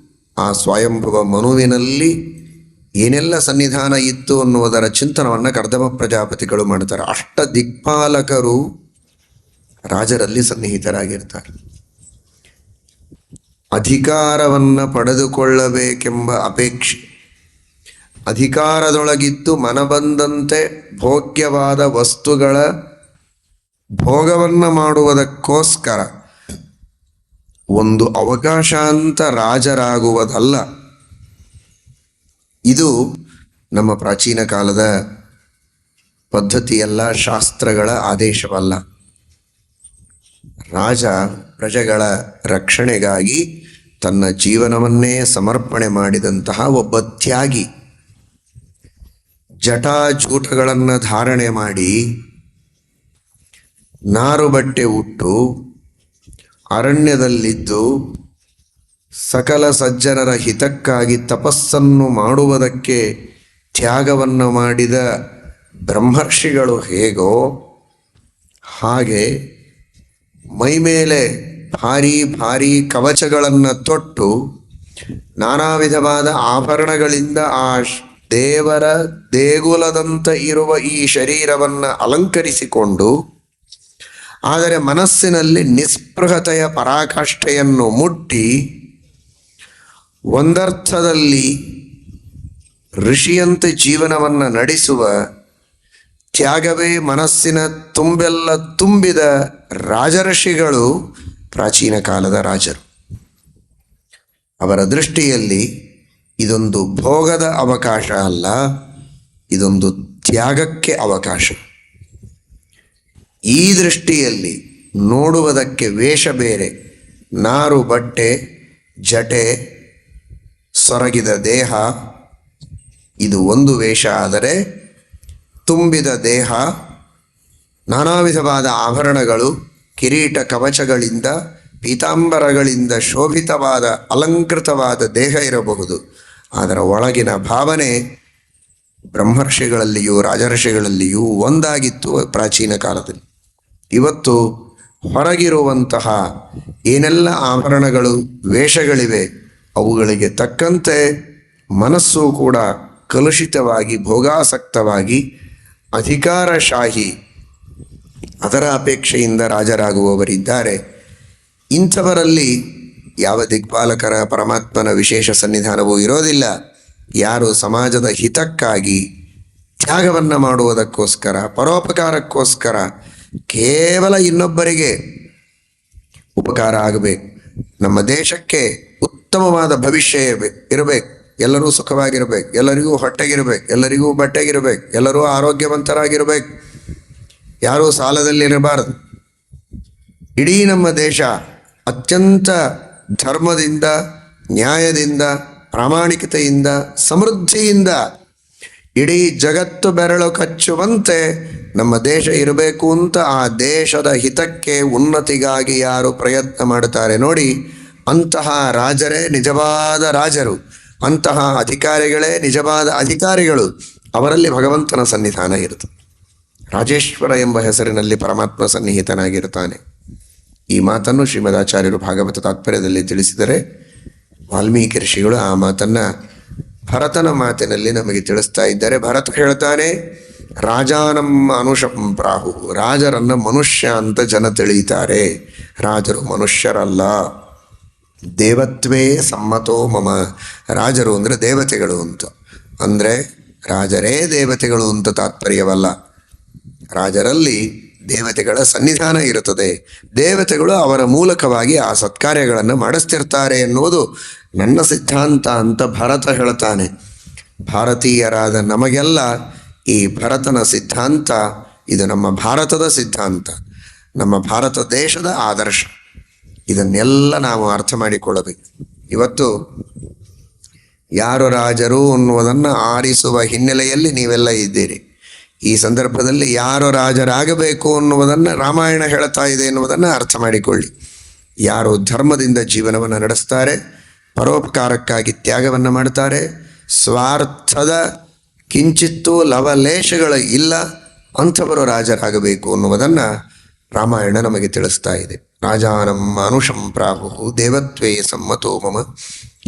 ಆ ಸ್ವಯಂಭುವ ಮನುವಿನಲ್ಲಿ ಏನೆಲ್ಲ ಸನ್ನಿಧಾನ ಇತ್ತು ಅನ್ನುವುದರ ಚಿಂತನವನ್ನು ಕರ್ದಮ ಪ್ರಜಾಪತಿಗಳು ಮಾಡ್ತಾರೆ. ಅಷ್ಟ ದಿಕ್ಪಾಲಕರು ರಾಜರಲ್ಲಿ ಸನ್ನಿಹಿತರಾಗಿರ್ತಾರೆ. ಅಧಿಕಾರವನ್ನು ಪಡೆದುಕೊಳ್ಳಬೇಕೆಂಬ ಅಪೇಕ್ಷೆ, ಅಧಿಕಾರದೊಳಗಿದ್ದು ಮನಬಂದಂತೆ ಭೋಗ್ಯವಾದ ವಸ್ತುಗಳ ಭೋಗವನ್ನು ಮಾಡುವುದಕ್ಕೋಸ್ಕರ ಒಂದು ಅವಕಾಶ ಅಂತ ರಾಜರಾಗುವುದಲ್ಲ. ಇದು ನಮ್ಮ ಪ್ರಾಚೀನ ಕಾಲದ ಪದ್ಧತಿಯಲ್ಲ, ಶಾಸ್ತ್ರಗಳ ಆದೇಶವಲ್ಲ. ರಾಜ ಪ್ರಜೆಗಳ ರಕ್ಷಣೆಗಾಗಿ ತನ್ನ ಜೀವನವನ್ನೇ ಸಮರ್ಪಣೆ ಮಾಡಿದಂತಹ ಒಬ್ಬ ತ್ಯಾಗಿ. ಜಟಾಜೂಟಗಳನ್ನು ಧಾರಣೆ ಮಾಡಿ, ನಾರು ಬಟ್ಟೆ ಉಟ್ಟು, ಅರಣ್ಯದಲ್ಲಿದ್ದು ಸಕಲ ಸಜ್ಜನರ ಹಿತಕ್ಕಾಗಿ ತಪಸ್ಸನ್ನು ಮಾಡುವುದಕ್ಕೆ ತ್ಯಾಗವನ್ನು ಮಾಡಿದ ಬ್ರಹ್ಮರ್ಷಿಗಳು ಹೇಗೋ ಹಾಗೆ ಮೈಮೇಲೆ ಭಾರೀ ಭಾರೀ ಕವಚಗಳನ್ನು ತೊಟ್ಟು ನಾನಾ ವಿಧವಾದ ಆಭರಣಗಳಿಂದ ಆ ದೇವರ ದೇಗುಲದಂತೆ ಇರುವ ಈ ಶರೀರವನ್ನು ಅಲಂಕರಿಸಿಕೊಂಡು, ಆದರೆ ಮನಸ್ಸಿನಲ್ಲಿ ನಿಸ್ಪೃಹತೆಯ ಪರಾಕಾಷ್ಠೆಯನ್ನು ಮುಟ್ಟಿ ಒಂದರ್ಥದಲ್ಲಿ ಋಷಿಯಂತೆ ಜೀವನವನ್ನು ನಡೆಸುವ, ತ್ಯಾಗವೇ ಮನಸ್ಸಿನ ತುಂಬೆಲ್ಲ ತುಂಬಿದ ರಾಜಋಷಿಗಳು ಪ್ರಾಚೀನ ಕಾಲದ ರಾಜರು. ಅವರ ದೃಷ್ಟಿಯಲ್ಲಿ ಇದೊಂದು ಭೋಗದ ಅವಕಾಶ ಅಲ್ಲ, ಇದೊಂದು ತ್ಯಾಗಕ್ಕೆ ಅವಕಾಶ. ಈ ದೃಷ್ಟಿಯಲ್ಲಿ ನೋಡುವುದಕ್ಕೆ ವೇಷ ಬೇರೆ, ನಾರು ಬಟ್ಟೆ, ಜಟೆ, ಸೊರಗಿದ ದೇಹ, ಇದು ಒಂದು ವೇಷ. ಆದರೆ ತುಂಬಿದ ದೇಹ, ನಾನಾ ವಿಧವಾದ ಆಭರಣಗಳು, ಕಿರೀಟ ಕವಚಗಳಿಂದ, ಪೀತಾಂಬರಗಳಿಂದ ಶೋಭಿತವಾದ ಅಲಂಕೃತವಾದ ದೇಹ ಇರಬಹುದು. ಅದರ ಒಳಗಿನ ಭಾವನೆ ಬ್ರಹ್ಮರ್ಷಿಗಳಲ್ಲಿಯೂ ರಾಜರ್ಷಿಗಳಲ್ಲಿಯೂ ಒಂದಾಗಿತ್ತು ಪ್ರಾಚೀನ ಕಾಲದಲ್ಲಿ. ಇವತ್ತು ಹೊರಗಿರುವಂತಹ ಏನೆಲ್ಲ ಆಭರಣಗಳು, ವೇಷಗಳಿವೆ, ಅವುಗಳಿಗೆ ತಕ್ಕಂತೆ ಮನಸ್ಸು ಕೂಡ ಕಲುಷಿತವಾಗಿ, ಭೋಗಾಸಕ್ತವಾಗಿ, ಅಧಿಕಾರಶಾಹಿ ಅದರ ಅಪೇಕ್ಷೆಯಿಂದ ರಾಜರಾಗುವವರಿದ್ದಾರೆ. ಇಂಥವರಲ್ಲಿ ಯಾವ ದಿಗ್ಪಾಲಕರ ಪರಮಾತ್ಮನ ವಿಶೇಷ ಸನ್ನಿಧಾನವೂ ಇರೋದಿಲ್ಲ. ಯಾರು ಸಮಾಜದ ಹಿತಕ್ಕಾಗಿ, ತ್ಯಾಗವನ್ನು ಮಾಡುವುದಕ್ಕೋಸ್ಕರ, ಪರೋಪಕಾರಕ್ಕೋಸ್ಕರ, ಕೇವಲ ಇನ್ನೊಬ್ಬರಿಗೆ ಉಪಕಾರ ಆಗಬೇಕು, ನಮ್ಮ ದೇಶಕ್ಕೆ ಉತ್ತಮವಾದ ಭವಿಷ್ಯ ಇರಬೇಕು, ಎಲ್ಲರೂ ಸುಖವಾಗಿರ್ಬೇಕು, ಎಲ್ಲರಿಗೂ ಹೊಟ್ಟೆಗಿರ್ಬೇಕು, ಎಲ್ಲರಿಗೂ ಬಟ್ಟೆಗಿರ್ಬೇಕು, ಎಲ್ಲರೂ ಆರೋಗ್ಯವಂತರಾಗಿರ್ಬೇಕು, ಯಾರೂ ಸಾಲದಲ್ಲಿರಬಾರದು. ಇಡೀ ನಮ್ಮ ದೇಶ ಅತ್ಯಂತ ಧರ್ಮದಿಂದ, ನ್ಯಾಯದಿಂದ, ಪ್ರಾಮಾಣಿಕತೆಯಿಂದ, ಸಮೃದ್ಧಿಯಿಂದ ಇಡೀ ಜಗತ್ತು ಬೆರಳು ಕಚ್ಚುವಂತೆ ನಮ್ಮ ದೇಶ ಇರಬೇಕು ಅಂತ ಆ ದೇಶದ ಹಿತಕ್ಕೆ, ಉನ್ನತಿಗಾಗಿ ಯಾರು ಪ್ರಯತ್ನ ಮಾಡುತ್ತಾರೆ ನೋಡಿ, ಅಂತಹ ರಾಜರೇ ನಿಜವಾದ ರಾಜರು, ಅಂತಹ ಅಧಿಕಾರಿಗಳೇ ನಿಜವಾದ ಅಧಿಕಾರಿಗಳು. ಅವರಲ್ಲಿ ಭಗವಂತನ ಸನ್ನಿಧಾನ ಇರುತ್ತದೆ. ರಾಜೇಶ್ವರ ಎಂಬ ಹೆಸರಿನಲ್ಲಿ ಪರಮಾತ್ಮ ಸನ್ನಿಹಿತನಾಗಿರುತ್ತಾನೆ. ಈ ಮಾತನ್ನು ಶ್ರೀಮದಾಚಾರ್ಯರು ಭಾಗವತ ತಾತ್ಪರ್ಯದಲ್ಲಿ ತಿಳಿಸಿದರೆ, ವಾಲ್ಮೀಕಿ ಋಷಿಗಳು ಆ ಮಾತನ್ನು ಭರತನ ಮಾತಿನಲ್ಲಿ ನಮಗೆ ತಿಳಿಸ್ತಾ ಇದ್ದಾರೆ. ಭರತ ಹೇಳ್ತಾನೆ, ರಾಜಾನಂ ಅನುಷಂ ಪ್ರಾಹು, ರಾಜರನ್ನ ಮನುಷ್ಯ ಅಂತ ಜನ ತಿಳಿಯುತ್ತಾರೆ, ರಾಜರು ಮನುಷ್ಯರಲ್ಲ. ದೇವತ್ವೇ ಸಮ್ಮತೋ ಮಮ, ರಾಜರು ಅಂದರೆ ದೇವತೆಗಳು ಅಂತ. ಅಂದರೆ ರಾಜರೇ ದೇವತೆಗಳು ಅಂತ ತಾತ್ಪರ್ಯವಲ್ಲ. ರಾಜರಲ್ಲಿ ದೇವತೆಗಳ ಸನ್ನಿಧಾನ ಇರುತ್ತದೆ, ದೇವತೆಗಳು ಅವರ ಮೂಲಕವಾಗಿ ಆ ಸತ್ಕಾರ್ಯಗಳನ್ನು ಮಾಡಿಸ್ತಿರ್ತಾರೆ ಎನ್ನುವುದು ನನ್ನ ಸಿದ್ಧಾಂತ ಅಂತ ಭರತ ಹೇಳ್ತಾನೆ. ಭಾರತೀಯರಾದ ನಮಗೆಲ್ಲ ಈ ಭರತನ ಸಿದ್ಧಾಂತ ಇದು ನಮ್ಮ ಭಾರತದ ಸಿದ್ಧಾಂತ, ನಮ್ಮ ಭಾರತ ದೇಶದ ಆದರ್ಶ. ಇದನ್ನೆಲ್ಲ ನಾವು ಅರ್ಥ ಮಾಡಿಕೊಳ್ಳಬೇಕು. ಇವತ್ತು ಯಾರು ರಾಜರು ಅನ್ನುವುದನ್ನು ಆರಿಸುವ ಹಿನ್ನೆಲೆಯಲ್ಲಿ ನೀವೆಲ್ಲ ಇದ್ದೀರಿ. ಈ ಸಂದರ್ಭದಲ್ಲಿ ಯಾರು ರಾಜರಾಗಬೇಕು ಅನ್ನುವುದನ್ನು ರಾಮಾಯಣ ಹೇಳ್ತಾ ಇದೆ ಎನ್ನುವುದನ್ನು ಅರ್ಥ ಮಾಡಿಕೊಳ್ಳಿ. ಯಾರು ಧರ್ಮದಿಂದ ಜೀವನವನ್ನು ನಡೆಸ್ತಾರೆ, ಪರೋಪಕಾರಕ್ಕಾಗಿ ತ್ಯಾಗವನ್ನು ಮಾಡ್ತಾರೆ, ಸ್ವಾರ್ಥದ ಕಿಂಚಿತ್ತೂ ಲವಲೇಶಗಳು ಇಲ್ಲ, ಅಂಥವರು ರಾಜರಾಗಬೇಕು ಅನ್ನುವುದನ್ನು ರಾಮಾಯಣ ನಮಗೆ ತಿಳಿಸ್ತಾ ಇದೆ. ರಾಜಾನಂ ಅನುಷಂ ಪ್ರಾಹು ದೇವತ್ವೇ ಸಮ್ಮತೋ ಮಮ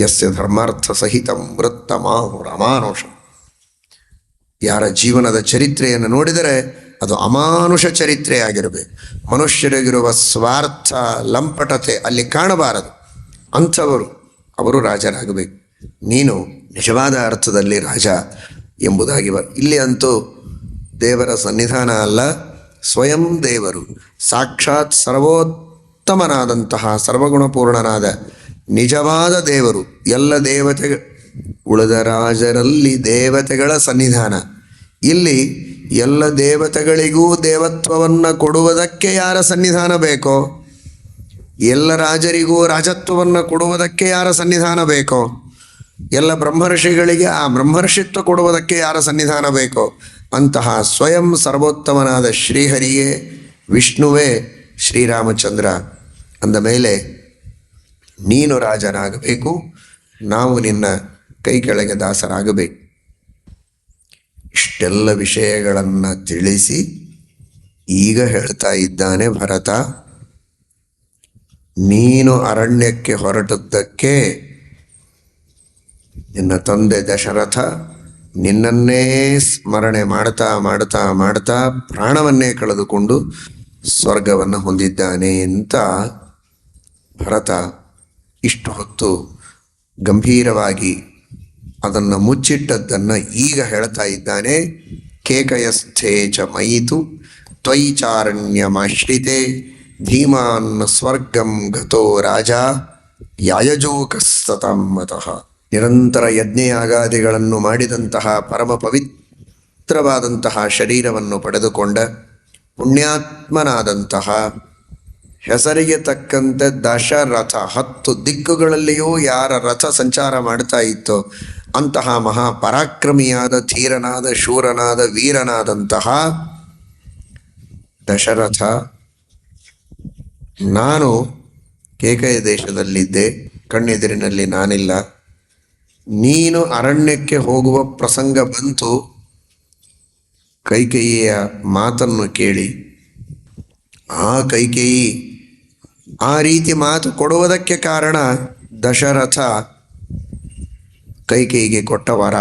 ಯಸ್ಯ ಧರ್ಮಾರ್ಥ ಸಹಿತಂ ವೃತ್ತಮಾಹು ರಮಾನುಷಂ. ಯಾರ ಜೀವನದ ಚರಿತ್ರೆಯನ್ನು ನೋಡಿದರೆ ಅದು ಅಮಾನುಷ ಚರಿತ್ರೆಯಾಗಿರಬೇಕು. ಮನುಷ್ಯರಿಗಿರುವ ಸ್ವಾರ್ಥ, ಲಂಪಟತೆ ಅಲ್ಲಿ ಕಾಣಬಾರದು. ಅವರು ರಾಜರಾಗಬೇಕು. ನೀನು ನಿಜವಾದ ಅರ್ಥದಲ್ಲಿ ರಾಜ ಎಂಬುದಾಗಿ ಇಲ್ಲಿ ಅಂತೂ ದೇವರ ಸನ್ನಿಧಾನ ಅಲ್ಲ, ಸ್ವಯಂ ದೇವರು, ಸಾಕ್ಷಾತ್ ಸರ್ವೋತ್ತಮನಾದಂತಹ ಸರ್ವಗುಣಪೂರ್ಣನಾದ ನಿಜವಾದ ದೇವರು. ಎಲ್ಲ ಉಳಿದ ರಾಜರಲ್ಲಿ ದೇವತೆಗಳ ಸನ್ನಿಧಾನ. ಇಲ್ಲಿ ಎಲ್ಲ ದೇವತೆಗಳಿಗೂ ದೇವತ್ವವನ್ನು ಕೊಡುವುದಕ್ಕೆ ಯಾರ ಸನ್ನಿಧಾನ ಬೇಕೋ, ಎಲ್ಲ ರಾಜರಿಗೂ ರಾಜತ್ವವನ್ನು ಕೊಡುವುದಕ್ಕೆ ಯಾರ ಸನ್ನಿಧಾನ ಬೇಕೋ, ಎಲ್ಲ ಬ್ರಹ್ಮರ್ಷಿಗಳಿಗೆ ಆ ಬ್ರಹ್ಮರ್ಷಿತ್ವ ಕೊಡುವುದಕ್ಕೆ ಯಾರ ಸನ್ನಿಧಾನ ಬೇಕೋ, ಅಂತಹ ಸ್ವಯಂ ಸರ್ವೋತ್ತಮನಾದ ಶ್ರೀಹರಿಯೇ, ವಿಷ್ಣುವೇ ಶ್ರೀರಾಮಚಂದ್ರ ಅಂದ ಮೇಲೆ ನೀನು ರಾಜನಾಗಬೇಕು, ನಾವು ನಿನ್ನ ಕೈ ಕೆಳಗೆ ದಾಸರಾಗಬೇಕು. ಇಷ್ಟೆಲ್ಲ ವಿಷಯಗಳನ್ನು ತಿಳಿಸಿ ಈಗ ಹೇಳ್ತಾ ಇದ್ದಾನೆ ಭರತ, ನೀನು ಅರಣ್ಯಕ್ಕೆ ಹೊರಟದ್ದಕ್ಕೆ ನಿನ್ನ ತಂದೆ ದಶರಥ ನಿನ್ನನ್ನೇ ಸ್ಮರಣೆ ಮಾಡ್ತಾ ಮಾಡ್ತಾ ಮಾಡ್ತಾ ಪ್ರಾಣವನ್ನೇ ಕಳೆದುಕೊಂಡು ಸ್ವರ್ಗವನ್ನು ಹೊಂದಿದ್ದಾನೆ ಅಂತ ಭರತ ಇಷ್ಟು ಹೊತ್ತು ಗಂಭೀರವಾಗಿ ಅದನ್ನು ಮುಚ್ಚಿಟ್ಟದ್ದನ್ನು ಈಗ ಹೇಳ್ತಾ ಇದ್ದಾನೆ. ಕೇಕಯಸ್ಥೇ ಚ ಮಯಿತು ತ್ವಯಿಚಾರಣ್ಯಮಾಶ್ರಿತೆ ಧೀಮಾನ್ ಸ್ವರ್ಗಂ ಗತೋ ರಾಜ ಯಾಯಜೋಕಸ್ತತಮ್ಮತಃ. ನಿರಂತರ ಯಜ್ಞಯಾಗಾದಿಗಳನ್ನು ಮಾಡಿದಂತಹ ಪರಮ ಪವಿತ್ರವಾದಂತಹ ಶರೀರವನ್ನು ಪಡೆದುಕೊಂಡ ಪುಣ್ಯಾತ್ಮನಾದಂತಹ ಹೆಸರಿಗೆ ತಕ್ಕಂತೆ ದಶರಥ 10 ದಿಕ್ಕುಗಳಲ್ಲಿಯೂ ಯಾರ ರಥ ಸಂಚಾರ ಮಾಡ್ತಾ ಇತ್ತೋ ಅಂತಹ ಮಹಾಪರಾಕ್ರಮಿಯಾದ ಧೀರನಾದ ಶೂರನಾದ ವೀರನಾದಂತಹ ದಶರಥ, ನಾನು ಕೇಕಯ ದೇಶದಲ್ಲಿದ್ದೆ, ಕಣ್ಣೆದುರಿನಲ್ಲಿ ನಾನಿಲ್ಲ. ನೀನು ಅರಣ್ಯಕ್ಕೆ ಹೋಗುವ ಪ್ರಸಂಗ ಬಂತು. ಕೈಕೇಯಿಯ ಮಾತನ್ನು ಕೇಳಿ ಆ ಕೈಕೇಯಿ ಆ ರೀತಿ ಮಾತು ಕೊಡುವುದಕ್ಕೆ ಕಾರಣ ದಶರಥ ಕೈಕೇಯಿಗೆ ಕೊಟ್ಟ ವರ.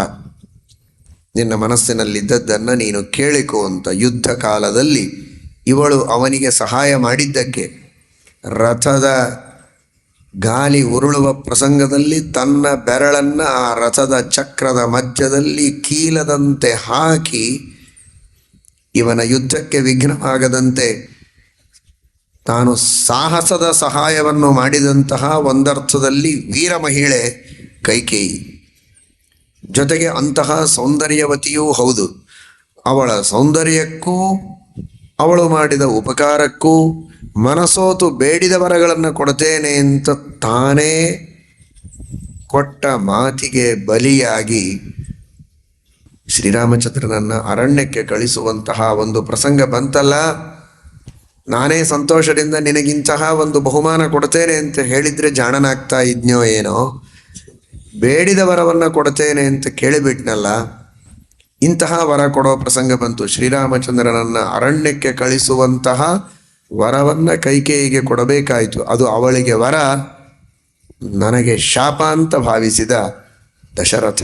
ನಿನ್ನ ಮನಸ್ಸಿನಲ್ಲಿದ್ದದ್ದನ್ನು ನೀನು ಕೇಳಿಕೋ ಅಂತ. ಯುದ್ಧ ಕಾಲದಲ್ಲಿ ಇವಳು ಅವನಿಗೆ ಸಹಾಯ ಮಾಡಿದ್ದಕ್ಕೆ ರಥದ ಗಾಲಿ ಉರುಳುವ ಪ್ರಸಂಗದಲ್ಲಿ ತನ್ನ ಬೆರಳನ್ನು ಆ ರಥದ ಚಕ್ರದ ಮಧ್ಯದಲ್ಲಿ ಕೀಲದಂತೆ ಹಾಕಿ ಇವನ ಯುದ್ಧಕ್ಕೆ ವಿಘ್ನವಾಗದಂತೆ ತಾನು ಸಾಹಸದ ಸಹಾಯವನ್ನು ಮಾಡಿದಂತಹ ಒಂದರ್ಥದಲ್ಲಿ ವೀರ ಮಹಿಳೆ ಕೈಕೇಯಿ. ಜೊತೆಗೆ ಅಂತಹ ಸೌಂದರ್ಯವತಿಯೂ ಹೌದು. ಅವಳ ಸೌಂದರ್ಯಕ್ಕೂ ಅವಳು ಮಾಡಿದ ಉಪಕಾರಕ್ಕೂ ಮನಸೋತು ಬೇಡಿದ ವರಗಳನ್ನು ಕೊಡ್ತೇನೆ ಅಂತ ತಾನೇ ಕೊಟ್ಟ ಮಾತಿಗೆ ಬಲಿಯಾಗಿ ಶ್ರೀರಾಮಚಂದ್ರನನ್ನು ಅರಣ್ಯಕ್ಕೆ ಕಳಿಸುವಂತಹ ಒಂದು ಪ್ರಸಂಗ ಬಂತಲ್ಲ. ನಾನೇ ಸಂತೋಷದಿಂದ ನಿನಗಿಂತಹ ಒಂದು ಬಹುಮಾನ ಕೊಡ್ತೇನೆ ಅಂತ ಹೇಳಿದರೆ ಜಾಣನಾಗ್ತಾ ಇದ್ನೋ ಏನೋ. ಬೇಡಿದ ವರವನ್ನು ಕೊಡ್ತೇನೆ ಅಂತ ಕೇಳಿಬಿಟ್ನಲ್ಲ. ಇಂತಹ ವರ ಕೊಡೋ ಪ್ರಸಂಗ ಬಂತು. ಶ್ರೀರಾಮಚಂದ್ರನನ್ನು ಅರಣ್ಯಕ್ಕೆ ಕಳಿಸುವಂತಹ ವರವನ್ನು ಕೈಕೇಯಿಗೆ ಕೊಡಬೇಕಾಯಿತು. ಅದು ಅವಳಿಗೆ ವರ, ನನಗೆ ಶಾಪ ಅಂತ ಭಾವಿಸಿದ ದಶರಥ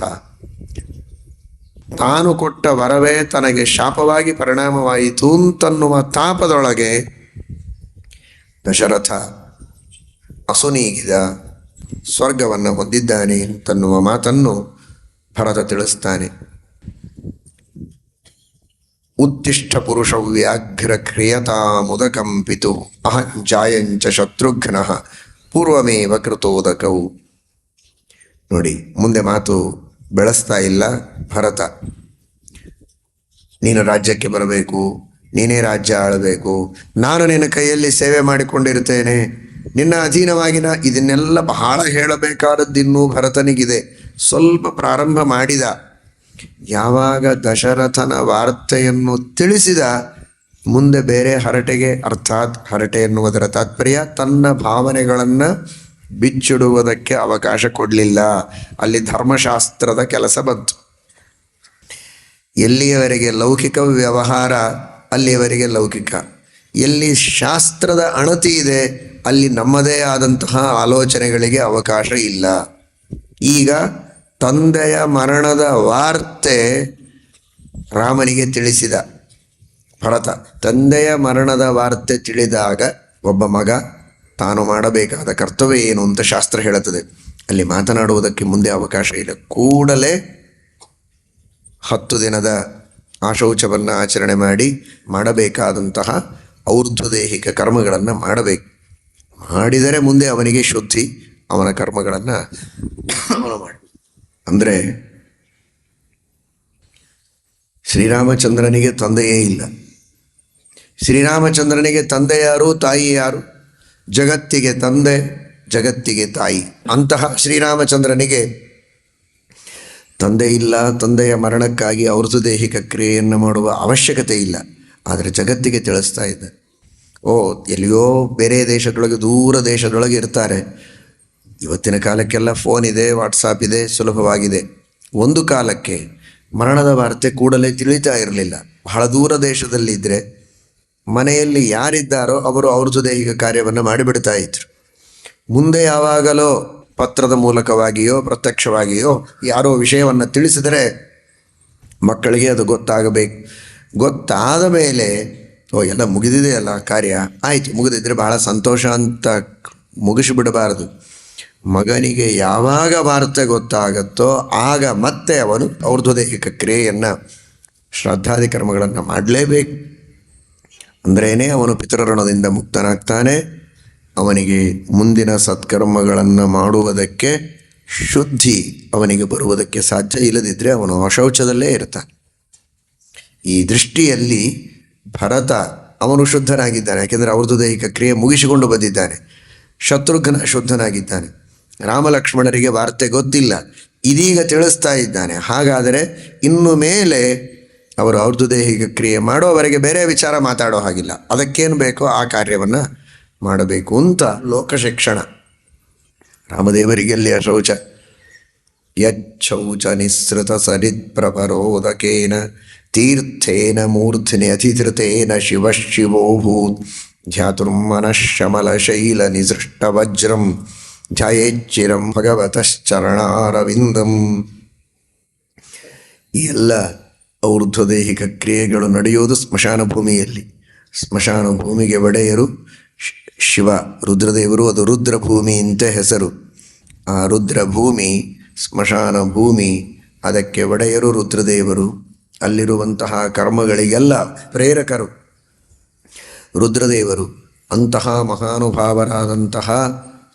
ತಾನು ಕೊಟ್ಟ ವರವೇ ತನಗೆ ಶಾಪವಾಗಿ ಪರಿಣಾಮವಾಯಿತು ಅಂತನ್ನುವ ತಾಪದೊಳಗೆ ದಶರಥ ಅಸುನೀಗಿದ, ಸ್ವರ್ಗವನ್ನು ಹೊಂದಿದ್ದಾನೆ ಅಂತನ್ನುವ ಮಾತನ್ನು ಭರತ ತಿಳಿಸ್ತಾನೆ. ಉತ್ತಿಷ್ಠ ಪುರುಷ ವ್ಯಾಘ್ರ ಕ್ರಿಯತಾ ಮುದಕಂಪಿತು ಅಹಂಜಾಯಂಚ ಶತ್ರುಘ್ನ ಪೂರ್ವಮೇವ ಕೃತೋದಕವು. ನೋಡಿ, ಮುಂದೆ ಮಾತು ಬೆಳೆಸ್ತಾ ಇಲ್ಲ ಭರತ. ನೀನು ರಾಜ್ಯಕ್ಕೆ ಬರಬೇಕು, ನೀನೇ ರಾಜ್ಯ ಆಳಬೇಕು, ನಾನು ನಿನ್ನ ಕೈಯಲ್ಲಿ ಸೇವೆ ಮಾಡಿಕೊಂಡಿರ್ತೇನೆ, ನಿನ್ನ ಅಧೀನವಾಗಿ ಇದನ್ನೆಲ್ಲ ಬಹಳ ಹೇಳಬೇಕಾದದ್ದಿನ್ನೂ ಭರತನಿಗಿದೆ. ಸ್ವಲ್ಪ ಪ್ರಾರಂಭ ಮಾಡಿದ. ಯಾವಾಗ ದಶರಥನ ವಾರ್ತೆಯನ್ನು ತಿಳಿಸಿದ, ಮುಂದೆ ಬೇರೆ ಹರಟೆಗೆ, ಅರ್ಥಾತ್ ಹರಟೆ ಎನ್ನುವುದರ ತಾತ್ಪರ್ಯ ತನ್ನ ಭಾವನೆಗಳನ್ನು ಬಿಚ್ಚಿಡುವುದಕ್ಕೆ ಅವಕಾಶ ಕೊಡಲಿಲ್ಲ. ಅಲ್ಲಿ ಧರ್ಮಶಾಸ್ತ್ರದ ಕೆಲಸ ಬಂತು. ಎಲ್ಲಿಯವರೆಗೆ ಲೌಕಿಕ ವ್ಯವಹಾರ ಅಲ್ಲಿಯವರೆಗೆ ಲೌಕಿಕ, ಎಲ್ಲಿ ಶಾಸ್ತ್ರದ ಅಣತಿ ಇದೆ ಅಲ್ಲಿ ನಮ್ಮದೇ ಆದಂತಹ ಆಲೋಚನೆಗಳಿಗೆ ಅವಕಾಶ ಇಲ್ಲ. ಈಗ ತಂದೆಯ ಮರಣದ ವಾರ್ತೆ ರಾಮನಿಗೆ ತಿಳಿಸಿದ ಭರತ. ತಂದೆಯ ಮರಣದ ವಾರ್ತೆ ತಿಳಿದಾಗ ಒಬ್ಬ ಮಗ ತಾನು ಮಾಡಬೇಕಾದ ಕರ್ತವ್ಯ ಏನು ಅಂತ ಶಾಸ್ತ್ರ ಹೇಳುತ್ತದೆ. ಅಲ್ಲಿ ಮಾತನಾಡುವುದಕ್ಕೆ ಮುಂದೆ ಅವಕಾಶ ಇಲ್ಲ. ಕೂಡಲೇ 10 ದಿನದ ಆಶೌಚವನ್ನು ಆಚರಣೆ ಮಾಡಿ ಮಾಡಬೇಕಾದಂತಹ ಔರ್ಧ್ವದೇಹಿಕ ಕರ್ಮಗಳನ್ನು ಮಾಡಬೇಕು. ಮಾಡಿದರೆ ಮುಂದೆ ಅವನಿಗೆ ಶುದ್ಧಿ, ಅವನ ಕರ್ಮಗಳನ್ನು ಅವನು ಮಾಡಿ. ಅಂದರೆ ಶ್ರೀರಾಮಚಂದ್ರನಿಗೆ ತಂದೆಯೇ ಇಲ್ಲ. ಶ್ರೀರಾಮಚಂದ್ರನಿಗೆ ತಂದೆ ಯಾರು, ತಾಯಿ ಯಾರು? ಜಗತ್ತಿಗೆ ತಂದೆ, ಜಗತ್ತಿಗೆ ತಾಯಿ. ಅಂತಹ ಶ್ರೀರಾಮಚಂದ್ರನಿಗೆ ತಂದೆ ಇಲ್ಲ. ತಂದೆಯ ಮರಣಕ್ಕಾಗಿ ಔರ್ಧ್ವದೇಹಿಕ ಕ್ರಿಯೆಯನ್ನು ಮಾಡುವ ಅವಶ್ಯಕತೆ ಇಲ್ಲ. ಆದರೆ ಜಗತ್ತಿಗೆ ತಿಳಿಸ್ತಾ ಇದ್ದ. ಎಲ್ಲಿಯೋ ಬೇರೆ ದೇಶದೊಳಗೆ, ದೂರ ದೇಶದೊಳಗೆ ಇರ್ತಾರೆ. ಇವತ್ತಿನ ಕಾಲಕ್ಕೆಲ್ಲ ಫೋನ್ ಇದೆ, ವಾಟ್ಸಾಪ್ ಇದೆ, ಸುಲಭವಾಗಿದೆ. ಒಂದು ಕಾಲಕ್ಕೆ ಮರಣದ ವಾರ್ತೆ ಕೂಡಲೇ ತಿಳಿತಾ ಇರಲಿಲ್ಲ. ಬಹಳ ದೂರ ದೇಶದಲ್ಲಿದ್ದರೆ ಮನೆಯಲ್ಲಿ ಯಾರಿದ್ದಾರೋ ಅವರು ಔರ್ಧ್ವದೇಹಿಕ ಕಾರ್ಯವನ್ನು ಮಾಡಿಬಿಡ್ತಾ ಇದ್ರು. ಮುಂದೆ ಯಾವಾಗಲೋ ಪತ್ರದ ಮೂಲಕವಾಗಿಯೋ ಪ್ರತ್ಯಕ್ಷವಾಗಿಯೋ ಯಾರೋ ವಿಷಯವನ್ನು ತಿಳಿಸಿದರೆ ಮಕ್ಕಳಿಗೆ ಅದು ಗೊತ್ತಾಗಬೇಕು. ಗೊತ್ತಾದ ಮೇಲೆ ಎಲ್ಲ ಮುಗಿದಿದೆಯಲ್ಲ ಕಾರ್ಯ, ಆಯಿತು, ಮುಗಿದಿದ್ರೆ ಬಹಳ ಸಂತೋಷ ಅಂತ ಮುಗಿಸಿಬಿಡಬಾರದು. ಮಗನಿಗೆ ಯಾವಾಗ ವಾರ್ತೆ ಗೊತ್ತಾಗತ್ತೋ ಆಗ ಮತ್ತೆ ಅವನು ಔರ್ಧ್ವದೇಹಿಕ ಕ್ರಿಯೆಯನ್ನು, ಶ್ರಾದ್ದಾದಿ ಕರ್ಮಗಳನ್ನು ಮಾಡಲೇಬೇಕು. ಅಂದ್ರೇ ಅವನು ಪಿತೃಋಣದಿಂದ ಮುಕ್ತನಾಗ್ತಾನೆ. ಅವನಿಗೆ ಮುಂದಿನ ಸತ್ಕರ್ಮಗಳನ್ನು ಮಾಡುವುದಕ್ಕೆ ಶುದ್ಧಿ ಅವನಿಗೆ ಬರುವುದಕ್ಕೆ ಸಾಧ್ಯ. ಇಲ್ಲದಿದ್ದರೆ ಅವನು ಅಶೌಚದಲ್ಲೇ ಇರ್ತಾನೆ. ಈ ದೃಷ್ಟಿಯಲ್ಲಿ ಭರತ ಅವನು ಶುದ್ಧನಾಗಿದ್ದಾನೆ, ಯಾಕೆಂದರೆ ಅವ್ರದ್ದು ದೈಹಿಕ ಕ್ರಿಯೆ ಮುಗಿಸಿಕೊಂಡು ಬಂದಿದ್ದಾನೆ. ಶತ್ರುಘ್ನ ಶುದ್ಧನಾಗಿದ್ದಾನೆ. ರಾಮಲಕ್ಷ್ಮಣರಿಗೆ ವಾರ್ತೆ ಗೊತ್ತಿಲ್ಲ, ಇದೀಗ ತಿಳಿಸ್ತಾ ಇದ್ದಾನೆ. ಹಾಗಾದರೆ ಇನ್ನು ಮೇಲೆ ಅವರು ಅವ್ರದ್ದು ದೈಹಿಕ ಕ್ರಿಯೆ ಮಾಡೋವರೆಗೆ ಬೇರೆ ವಿಚಾರ ಮಾತಾಡೋ ಹಾಗಿಲ್ಲ. ಅದಕ್ಕೇನು ಬೇಕೋ ಆ ಕಾರ್ಯವನ್ನು ಮಾಡಬೇಕು ಅಂತ ಲೋಕಶಿಕ್ಷಣ. ರಾಮದೇವರಿಗೆ ಅಲ್ಲಿ ಅಶೌಚ. ಯಚ್ಛೌಚ ನಿಸೃತ ಸರಿತ್ಪ್ರಪರೋದಕೇನ ತೀರ್ಥೇನ ಮೂರ್ಧ್ನಿ ಅತಿಧೃತೇನ ಶಿವಶಿವೋಭೂತ್ ಧ್ಯಾತುರ್ಮನಃಶಮಲಶೈಲ ನಿಸೃಷ್ಟವಜ್ರಂ ಧ್ಯಾಯೇಚ್ಚಿರಂ ಭಗವತಶ್ಚರಣಾರವಿಂದಂ. ಈ ಎಲ್ಲ ಔರ್ಧ್ವದೇಹಿಕ ಕ್ರಿಯೆಗಳು ನಡೆಯುವುದು ಸ್ಮಶಾನ ಭೂಮಿಯಲ್ಲಿ. ಸ್ಮಶಾನ ಭೂಮಿಗೆ ಒಡೆಯರು ಶಿವ, ರುದ್ರದೇವರು. ಅದು ರುದ್ರಭೂಮಿ ಅಂತ ಹೆಸರು. ಆ ರುದ್ರಭೂಮಿ, ಸ್ಮಶಾನ ಭೂಮಿ, ಅದಕ್ಕೆ ಒಡೆಯರು ರುದ್ರದೇವರು. ಅಲ್ಲಿರುವಂತಹ ಕರ್ಮಗಳಿಗೆಲ್ಲ ಪ್ರೇರಕರು ರುದ್ರದೇವರು. ಅಂತಹ ಮಹಾನುಭಾವರಾದಂತಹ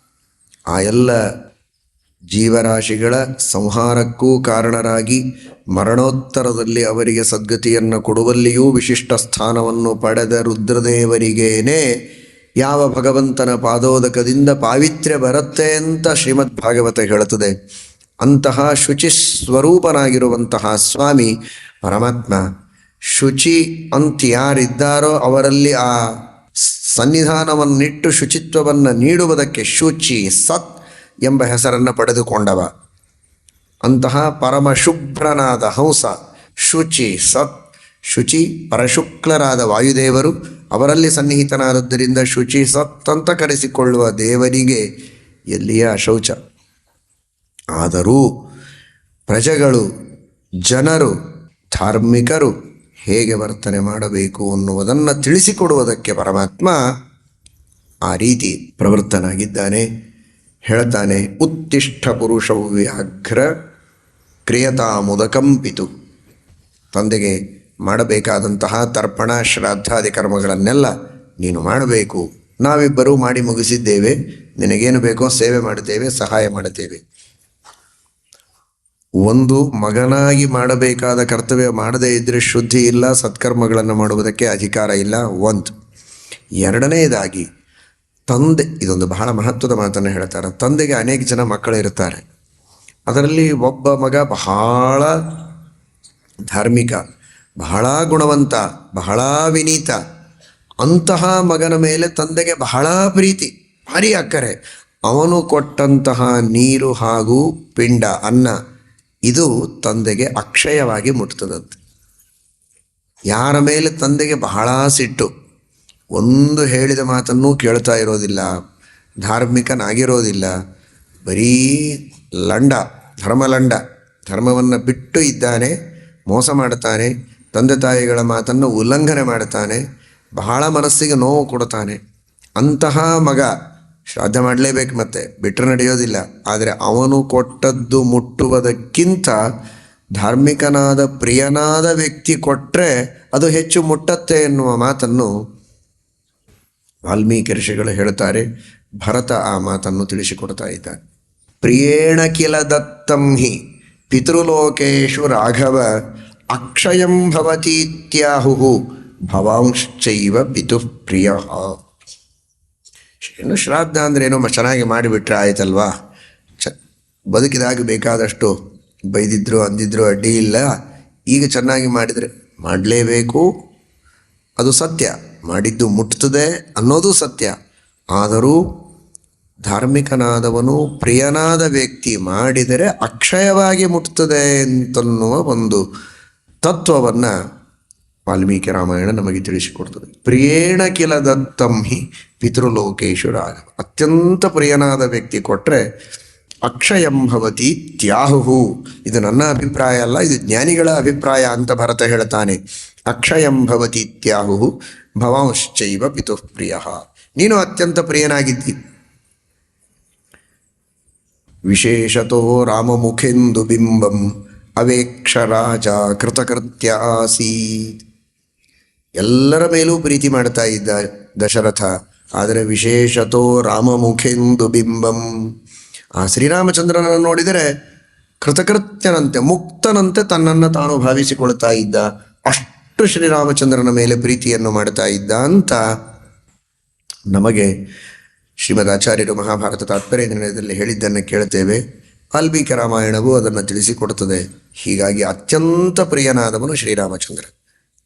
ಆ ಎಲ್ಲ ಜೀವರಾಶಿಗಳ ಸಂಹಾರಕ್ಕೂ ಕಾರಣರಾಗಿ ಮರಣೋತ್ತರದಲ್ಲಿ ಅವರಿಗೆ ಸದ್ಗತಿಯನ್ನು ಕೊಡುವಲ್ಲಿಯೂ ವಿಶಿಷ್ಟ ಸ್ಥಾನವನ್ನು ಪಡೆದ ರುದ್ರದೇವರಿಗೇನೆ ಯಾವ ಭಗವಂತನ ಪಾದೋದಕದಿಂದ ಪಾವಿತ್ರ್ಯ ಬರುತ್ತೆ ಅಂತ ಶ್ರೀಮದ್ ಭಾಗವತ ಹೇಳುತ್ತದೆ. ಅಂತಹ ಶುಚಿ ಸ್ವರೂಪನಾಗಿರುವಂತಹ ಸ್ವಾಮಿ ಪರಮಾತ್ಮ. ಶುಚಿ ಅಂತ ಯಾರಿದ್ದಾರೋ ಅವರಲ್ಲಿ ಆ ಸನ್ನಿಧಾನವನ್ನಿಟ್ಟು ಶುಚಿತ್ವವನ್ನು ನೀಡುವುದಕ್ಕೆ ಶುಚಿ ಸತ್ ಎಂಬ ಹೆಸರನ್ನು ಪಡೆದುಕೊಂಡವ. ಅಂತಹ ಪರಮಶುಭ್ರನಾದ ಹಂಸ ಶುಚಿ ಸತ್. ಶುಚಿ ಪರಶುಕ್ಲರಾದ ವಾಯುದೇವರು, ಅವರಲ್ಲಿ ಸನ್ನಿಹಿತನಾದದ್ದರಿಂದ ಶುಚಿ ಸತ್ ಅಂತ ಕರೆಸಿಕೊಳ್ಳುವ ದೇವರಿಗೆ ಎಲ್ಲಿಯೇ ಅಶೌಚ. ಆದರೂ ಪ್ರಜೆಗಳು, ಜನರು, ಧಾರ್ಮಿಕರು ಹೇಗೆ ವರ್ತನೆ ಮಾಡಬೇಕು ಅನ್ನುವುದನ್ನು ತಿಳಿಸಿಕೊಡುವುದಕ್ಕೆ ಪರಮಾತ್ಮ ಆ ರೀತಿ ಪ್ರವೃತ್ತನಾಗಿದ್ದಾನೆ. ಹೇಳ್ತಾನೆ, ಉತ್ತಿಷ್ಠ ಪುರುಷವು ವ್ಯಾಘ್ರ ಕ್ರಿಯತಾಮುದಕಂಪಿತು. ತಂದೆಗೆ ಮಾಡಬೇಕಾದಂತಹ ತರ್ಪಣ ಶ್ರಾದ್ದಾದಿ ಕರ್ಮಗಳನ್ನೆಲ್ಲ ನೀನು ಮಾಡಬೇಕು. ನಾವಿಬ್ಬರೂ ಮಾಡಿ ಮುಗಿಸಿದ್ದೇವೆ, ನಿನಗೇನು ಬೇಕೋ ಸೇವೆ ಮಾಡುತ್ತೇವೆ, ಸಹಾಯ ಮಾಡುತ್ತೇವೆ. ಒಂದು, ಮಗನಾಗಿ ಮಾಡಬೇಕಾದ ಕರ್ತವ್ಯ ಮಾಡದೇ ಇದ್ದರೆ ಶುದ್ಧಿ ಇಲ್ಲ, ಸತ್ಕರ್ಮಗಳನ್ನು ಮಾಡುವುದಕ್ಕೆ ಅಧಿಕಾರ ಇಲ್ಲ. ಒಂದು. ಎರಡನೆಯದಾಗಿ ತಂದೆ, ಇದೊಂದು ಬಹಳ ಮಹತ್ವದ ಮಾತನ್ನು ಹೇಳ್ತಾರೆ. ತಂದೆಗೆ ಅನೇಕ ಜನ ಮಕ್ಕಳು ಇರ್ತಾರೆ. ಅದರಲ್ಲಿ ಒಬ್ಬ ಮಗ ಬಹಳ ಧಾರ್ಮಿಕ, ಬಹಳ ಗುಣವಂತ, ಬಹಳ ವಿನೀತ. ಅಂತಹ ಮಗನ ಮೇಲೆ ತಂದೆಗೆ ಬಹಳ ಪ್ರೀತಿ, ಭಾರಿ ಅಕ್ಕರೆ. ಅವನು ಕೊಟ್ಟಂತಹ ನೀರು ಹಾಗೂ ಪಿಂಡ, ಅನ್ನ, ಇದು ತಂದೆಗೆ ಅಕ್ಷಯವಾಗಿ ಮುಟ್ತದಂತೆ. ಯಾರ ಮೇಲೆ ತಂದೆಗೆ ಬಹಳ ಸಿಟ್ಟು, ಒಂದು ಹೇಳಿದ ಮಾತನ್ನೂ ಕೇಳ್ತಾ ಇರೋದಿಲ್ಲ, ಧಾರ್ಮಿಕನಾಗಿರೋದಿಲ್ಲ, ಬರೀ ಲಂಡ, ಧರ್ಮಲಂಡ, ಧರ್ಮವನ್ನು ಬಿಟ್ಟು ಇದ್ದಾನೆ, ಮೋಸ ಮಾಡ್ತಾನೆ, ತಂದೆ ತಾಯಿಗಳ ಮಾತನ್ನು ಉಲ್ಲಂಘನೆ ಮಾಡ್ತಾನೆ, ಬಹಳ ಮನಸ್ಸಿಗೆ ನೋವು ಕೊಡ್ತಾನೆ. ಅಂತಹ ಮಗ ಶ್ರಾದ್ದ ಮಾಡಲೇಬೇಕು, ಮತ್ತೆ ಬಿಟ್ಟರೆ ನಡೆಯೋದಿಲ್ಲ. ಆದರೆ ಅವನು ಕೊಟ್ಟದ್ದು ಮುಟ್ಟುವುದಕ್ಕಿಂತ ಧಾರ್ಮಿಕನಾದ ಪ್ರಿಯನಾದ ವ್ಯಕ್ತಿ ಕೊಟ್ಟರೆ ಅದು ಹೆಚ್ಚು ಮುಟ್ಟತ್ತೆ ಎನ್ನುವ ಮಾತನ್ನು ವಾಲ್ಮೀಕಿ ಋಷಿಗಳು ಹೇಳ್ತಾರೆ. ಭರತ ಆ ಮಾತನ್ನು ತಿಳಿಸಿಕೊಡ್ತಾ ಇದ್ದಾನೆ. ಪ್ರಿಯೇಣ ಕಿಲ ದತ್ತಂ ಹಿ ಪಿತೃಲೋಕೇಶು ರಾಘವ ಅಕ್ಷಯಂ ಭವತೀತ್ಯಾಹು ಭವಾಂಶ್ಚೈವ ಪಿತುಃ ಪ್ರಿಯ. ಏನು ಶ್ರಾದ್ದ ಅಂದರೆ ಏನೋ ಚೆನ್ನಾಗಿ ಮಾಡಿಬಿಟ್ರೆ ಆಯ್ತಲ್ವಾ, ಬದುಕಿದಾಗ ಬೇಕಾದಷ್ಟು ಬೈದಿದ್ರು ಅಂದಿದ್ರು ಅಡ್ಡಿ ಇಲ್ಲ. ಈಗ ಚೆನ್ನಾಗಿ ಮಾಡಿದರೆ ಮಾಡಲೇಬೇಕು, ಅದು ಸತ್ಯ. ಮಾಡಿದ್ದು ಮುಟ್ತದೆ ಅನ್ನೋದು ಸತ್ಯ. ಆದರೂ ಧಾರ್ಮಿಕನಾದವನು, ಪ್ರಿಯನಾದ ವ್ಯಕ್ತಿ ಮಾಡಿದರೆ ಅಕ್ಷಯವಾಗಿ ಮುಟ್ತದೆ ಅಂತನ್ನುವ ಒಂದು ತತ್ವವನ್ನು ವಾಲ್ಮೀಕಿ ರಾಮಾಯಣ ನಮಗೆ ತಿಳಿಸಿಕೊಡ್ತದೆ. ಪ್ರಿಯೇಣ ಕಿಲ ದತ್ತಂ ಹಿ ಪಿತೃಲೋಕೇಶು ರಾಘವ. ಅತ್ಯಂತ ಪ್ರಿಯನಾದ ವ್ಯಕ್ತಿ ಕೊಟ್ಟರೆ ಅಕ್ಷಯಂ ಭವತಿ ತ್ಯಾಹು. ಇದು ನನ್ನ ಅಭಿಪ್ರಾಯ ಅಲ್ಲ, ಇದು ಜ್ಞಾನಿಗಳ ಅಭಿಪ್ರಾಯ ಅಂತ ಭರತ ಹೇಳ್ತಾನೆ. ಅಕ್ಷಯಂ ಭವತಿ ತ್ಯಾಹು ಭವಾಂಶ್ಚೈವ ಪಿತುಃ ಪ್ರಿಯ. ನೀನು ಅತ್ಯಂತ ಪ್ರಿಯನಾಗಿದ್ದಿ. ವಿಶೇಷತೋ ರಾಮಮುಖೆಂದು ಬಿಂಬಂ ಅವೇಕ್ಷ ರಾಜ ಕೃತಕೃತ್ಯ ಆಸೀತ್. ಎಲ್ಲರ ಮೇಲೂ ಪ್ರೀತಿ ಮಾಡ್ತಾ ಇದ್ದ ದಶರಥ, ಆದರೆ ವಿಶೇಷತೋ ರಾಮಮುಖೆಂದು ಬಿಂಬಂ, ಆ ಶ್ರೀರಾಮಚಂದ್ರನನ್ನು ನೋಡಿದರೆ ಕೃತಕೃತ್ಯನಂತೆ, ಮುಕ್ತನಂತೆ ತನ್ನನ್ನು ತಾನು ಭಾವಿಸಿಕೊಳ್ತಾ ಇದ್ದ. ಅಷ್ಟು ಶ್ರೀರಾಮಚಂದ್ರನ ಮೇಲೆ ಪ್ರೀತಿಯನ್ನು ಮಾಡ್ತಾ ಇದ್ದ ಅಂತ ನಮಗೆ ಶ್ರೀಮದ್ ಆಚಾರ್ಯರು ಮಹಾಭಾರತ ತಾತ್ಪರ್ಯ ನಿರ್ಣಯದಲ್ಲಿ ಹೇಳಿದ್ದನ್ನು ಕೇಳ್ತೇವೆ. ವಾಲ್ಮೀಕಿ ರಾಮಾಯಣವು ಅದನ್ನು ತಿಳಿಸಿಕೊಡುತ್ತದೆ. ಹೀಗಾಗಿ ಅತ್ಯಂತ ಪ್ರಿಯನಾದವನು ಶ್ರೀರಾಮಚಂದ್ರ.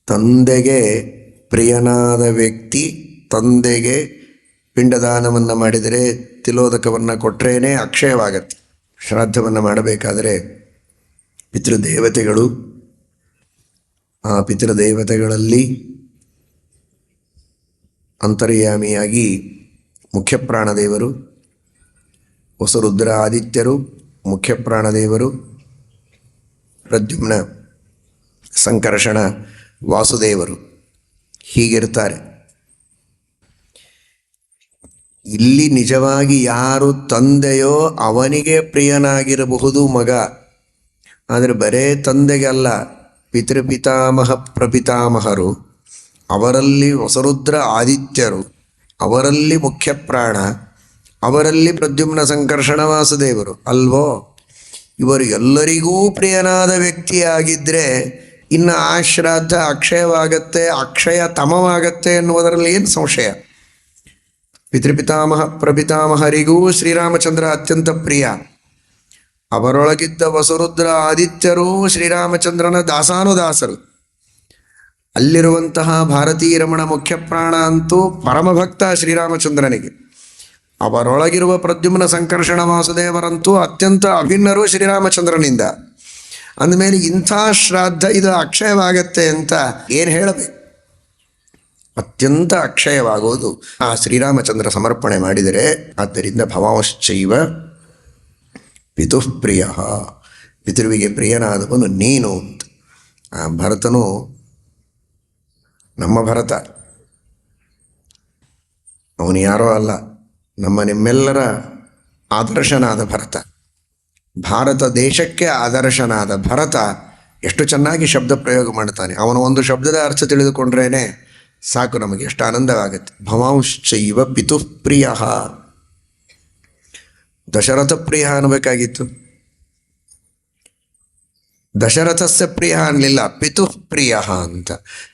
ತಂದೆಗೆ ಪ್ರಿಯನಾದ ವ್ಯಕ್ತಿ ತಂದೆಗೆ ಪಿಂಡದಾನವನ್ನು ಮಾಡಿದರೆ, ತಿಲೋದಕವನ್ನು ಕೊಟ್ಟರೇನೆ ಅಕ್ಷಯವಾಗತ್ತೆ. ಶ್ರಾದ್ದವನ್ನು ಮಾಡಬೇಕಾದರೆ ಪಿತೃದೇವತೆಗಳು, ಆ ಪಿತೃದೇವತೆಗಳಲ್ಲಿ ಅಂತರ್ಯಾಮಿಯಾಗಿ ಮುಖ್ಯ ಪ್ರಾಣದೇವರು, ವಸುರುದ್ರ ಆದಿತ್ಯರು ಮುಖ್ಯ ಪ್ರಾಣದೇವರು, ಪ್ರದ್ಯುಮ್ನ ಸಂಕರ್ಷಣ ವಾಸುದೇವರು ಹೀಗಿರ್ತಾರೆ. ಇಲ್ಲಿ ನಿಜವಾಗಿ ಯಾರು ತಂದೆಯೋ ಅವನಿಗೆ ಪ್ರಿಯನಾಗಿರಬಹುದು ಮಗ, ಆದರೆ ಬರೇ ತಂದೆಗೆ ಅಲ್ಲ. ಪಿತೃಪಿತಾಮಹ ಪ್ರಪಿತಾಮಹರು, ಅವರಲ್ಲಿ ವಸುರುದ್ರ ಆದಿತ್ಯರು, ಅವರಲ್ಲಿ ಮುಖ್ಯ ಪ್ರಾಣ, ಅವರಲ್ಲಿ ಪ್ರದ್ಯುಮ್ನ ಸಂಕರ್ಷಣ ವಾಸುದೇವರು ಅಲ್ವೋ. ಇವರು ಎಲ್ಲರಿಗೂ ಪ್ರಿಯನಾದ ವ್ಯಕ್ತಿಯಾಗಿದ್ದರೆ ಇನ್ನು ಆ ಶ್ರಾದ್ದ ಅಕ್ಷಯವಾಗತ್ತೆ, ಅಕ್ಷಯ ತಮವಾಗತ್ತೆ ಎನ್ನುವುದರಲ್ಲಿ ಏನು ಸಂಶಯ. ಪಿತೃಪಿತಾಮಹ ಪ್ರಪಿತಾಮಹರಿಗೂ ಶ್ರೀರಾಮಚಂದ್ರ ಅತ್ಯಂತ ಪ್ರಿಯ. ಅವರೊಳಗಿದ್ದ ವಸುರುದ್ರ ಆದಿತ್ಯರೂ ಶ್ರೀರಾಮಚಂದ್ರನ ದಾಸಾನುದಾಸರು. ಅಲ್ಲಿರುವಂತಹ ಭಾರತೀ ರಮಣ ಮುಖ್ಯ ಪ್ರಾಣ ಅಂತೂ ಪರಮಭಕ್ತ ಶ್ರೀರಾಮಚಂದ್ರನಿಗೆ. ಅವರೊಳಗಿರುವ ಪ್ರದ್ಯುಮ್ನ ಸಂಕರ್ಷಣ ವಾಸುದೇವರಂತೂ ಅತ್ಯಂತ ಅಭಿನ್ನರು ಶ್ರೀರಾಮಚಂದ್ರನಿಂದ. ಅಂದಮೇಲೆ ಇಂಥ ಶ್ರಾದ್ದ ಇದು ಅಕ್ಷಯವಾಗತ್ತೆ ಅಂತ ಏನು ಹೇಳಬೇಕು? ಅತ್ಯಂತ ಅಕ್ಷಯವಾಗೋದು ಆ ಶ್ರೀರಾಮಚಂದ್ರ ಸಮರ್ಪಣೆ ಮಾಡಿದರೆ. ಆದ್ದರಿಂದ ಭವಾಂಶ್ಚೈವ ಪಿತುಃ ಪ್ರಿಯ, ಪಿತೃವಿಗೆ ಪ್ರಿಯನಾದವನು ನೀನು ಅಂತ. ಆ ಭರತನು ನಮ್ಮ ಭರತ, ಅವನು ಯಾರೋ ಅಲ್ಲ, ನಿಮ್ಮೆಲ್ಲರ ಆದರ್ಶನಾದ ಭರತ. ಭಾರತ ದೇಶಕ್ಕೆ ಆದರ್ಶನಾದ ಭರತ ಎಷ್ಟು ಚೆನ್ನಾಗಿ ಶಬ್ದ ಪ್ರಯೋಗ ಮಾಡ್ತಾನೆ. ಅವನ ಒಂದು ಶಬ್ದದ ಅರ್ಥ ತಿಳಿದುಕೊಂಡ್ರೇನೆ ಸಾಕು, ನಮಗೆ ಎಷ್ಟು ಆನಂದವಾಗುತ್ತೆ. ಭವಾಂಶ್ಚೈವ ಪಿತುಃ ಪ್ರಿಯ. ದಶರಥ ಪ್ರಿಯ ಅನ್ನಬೇಕಾಗಿತ್ತು, ದಶರಥಸ್ಯ ಪ್ರಿಯ ಅನ್ನಲಿಲ್ಲ, ಪಿತುಃ ಪ್ರಿಯ ಅಂತ.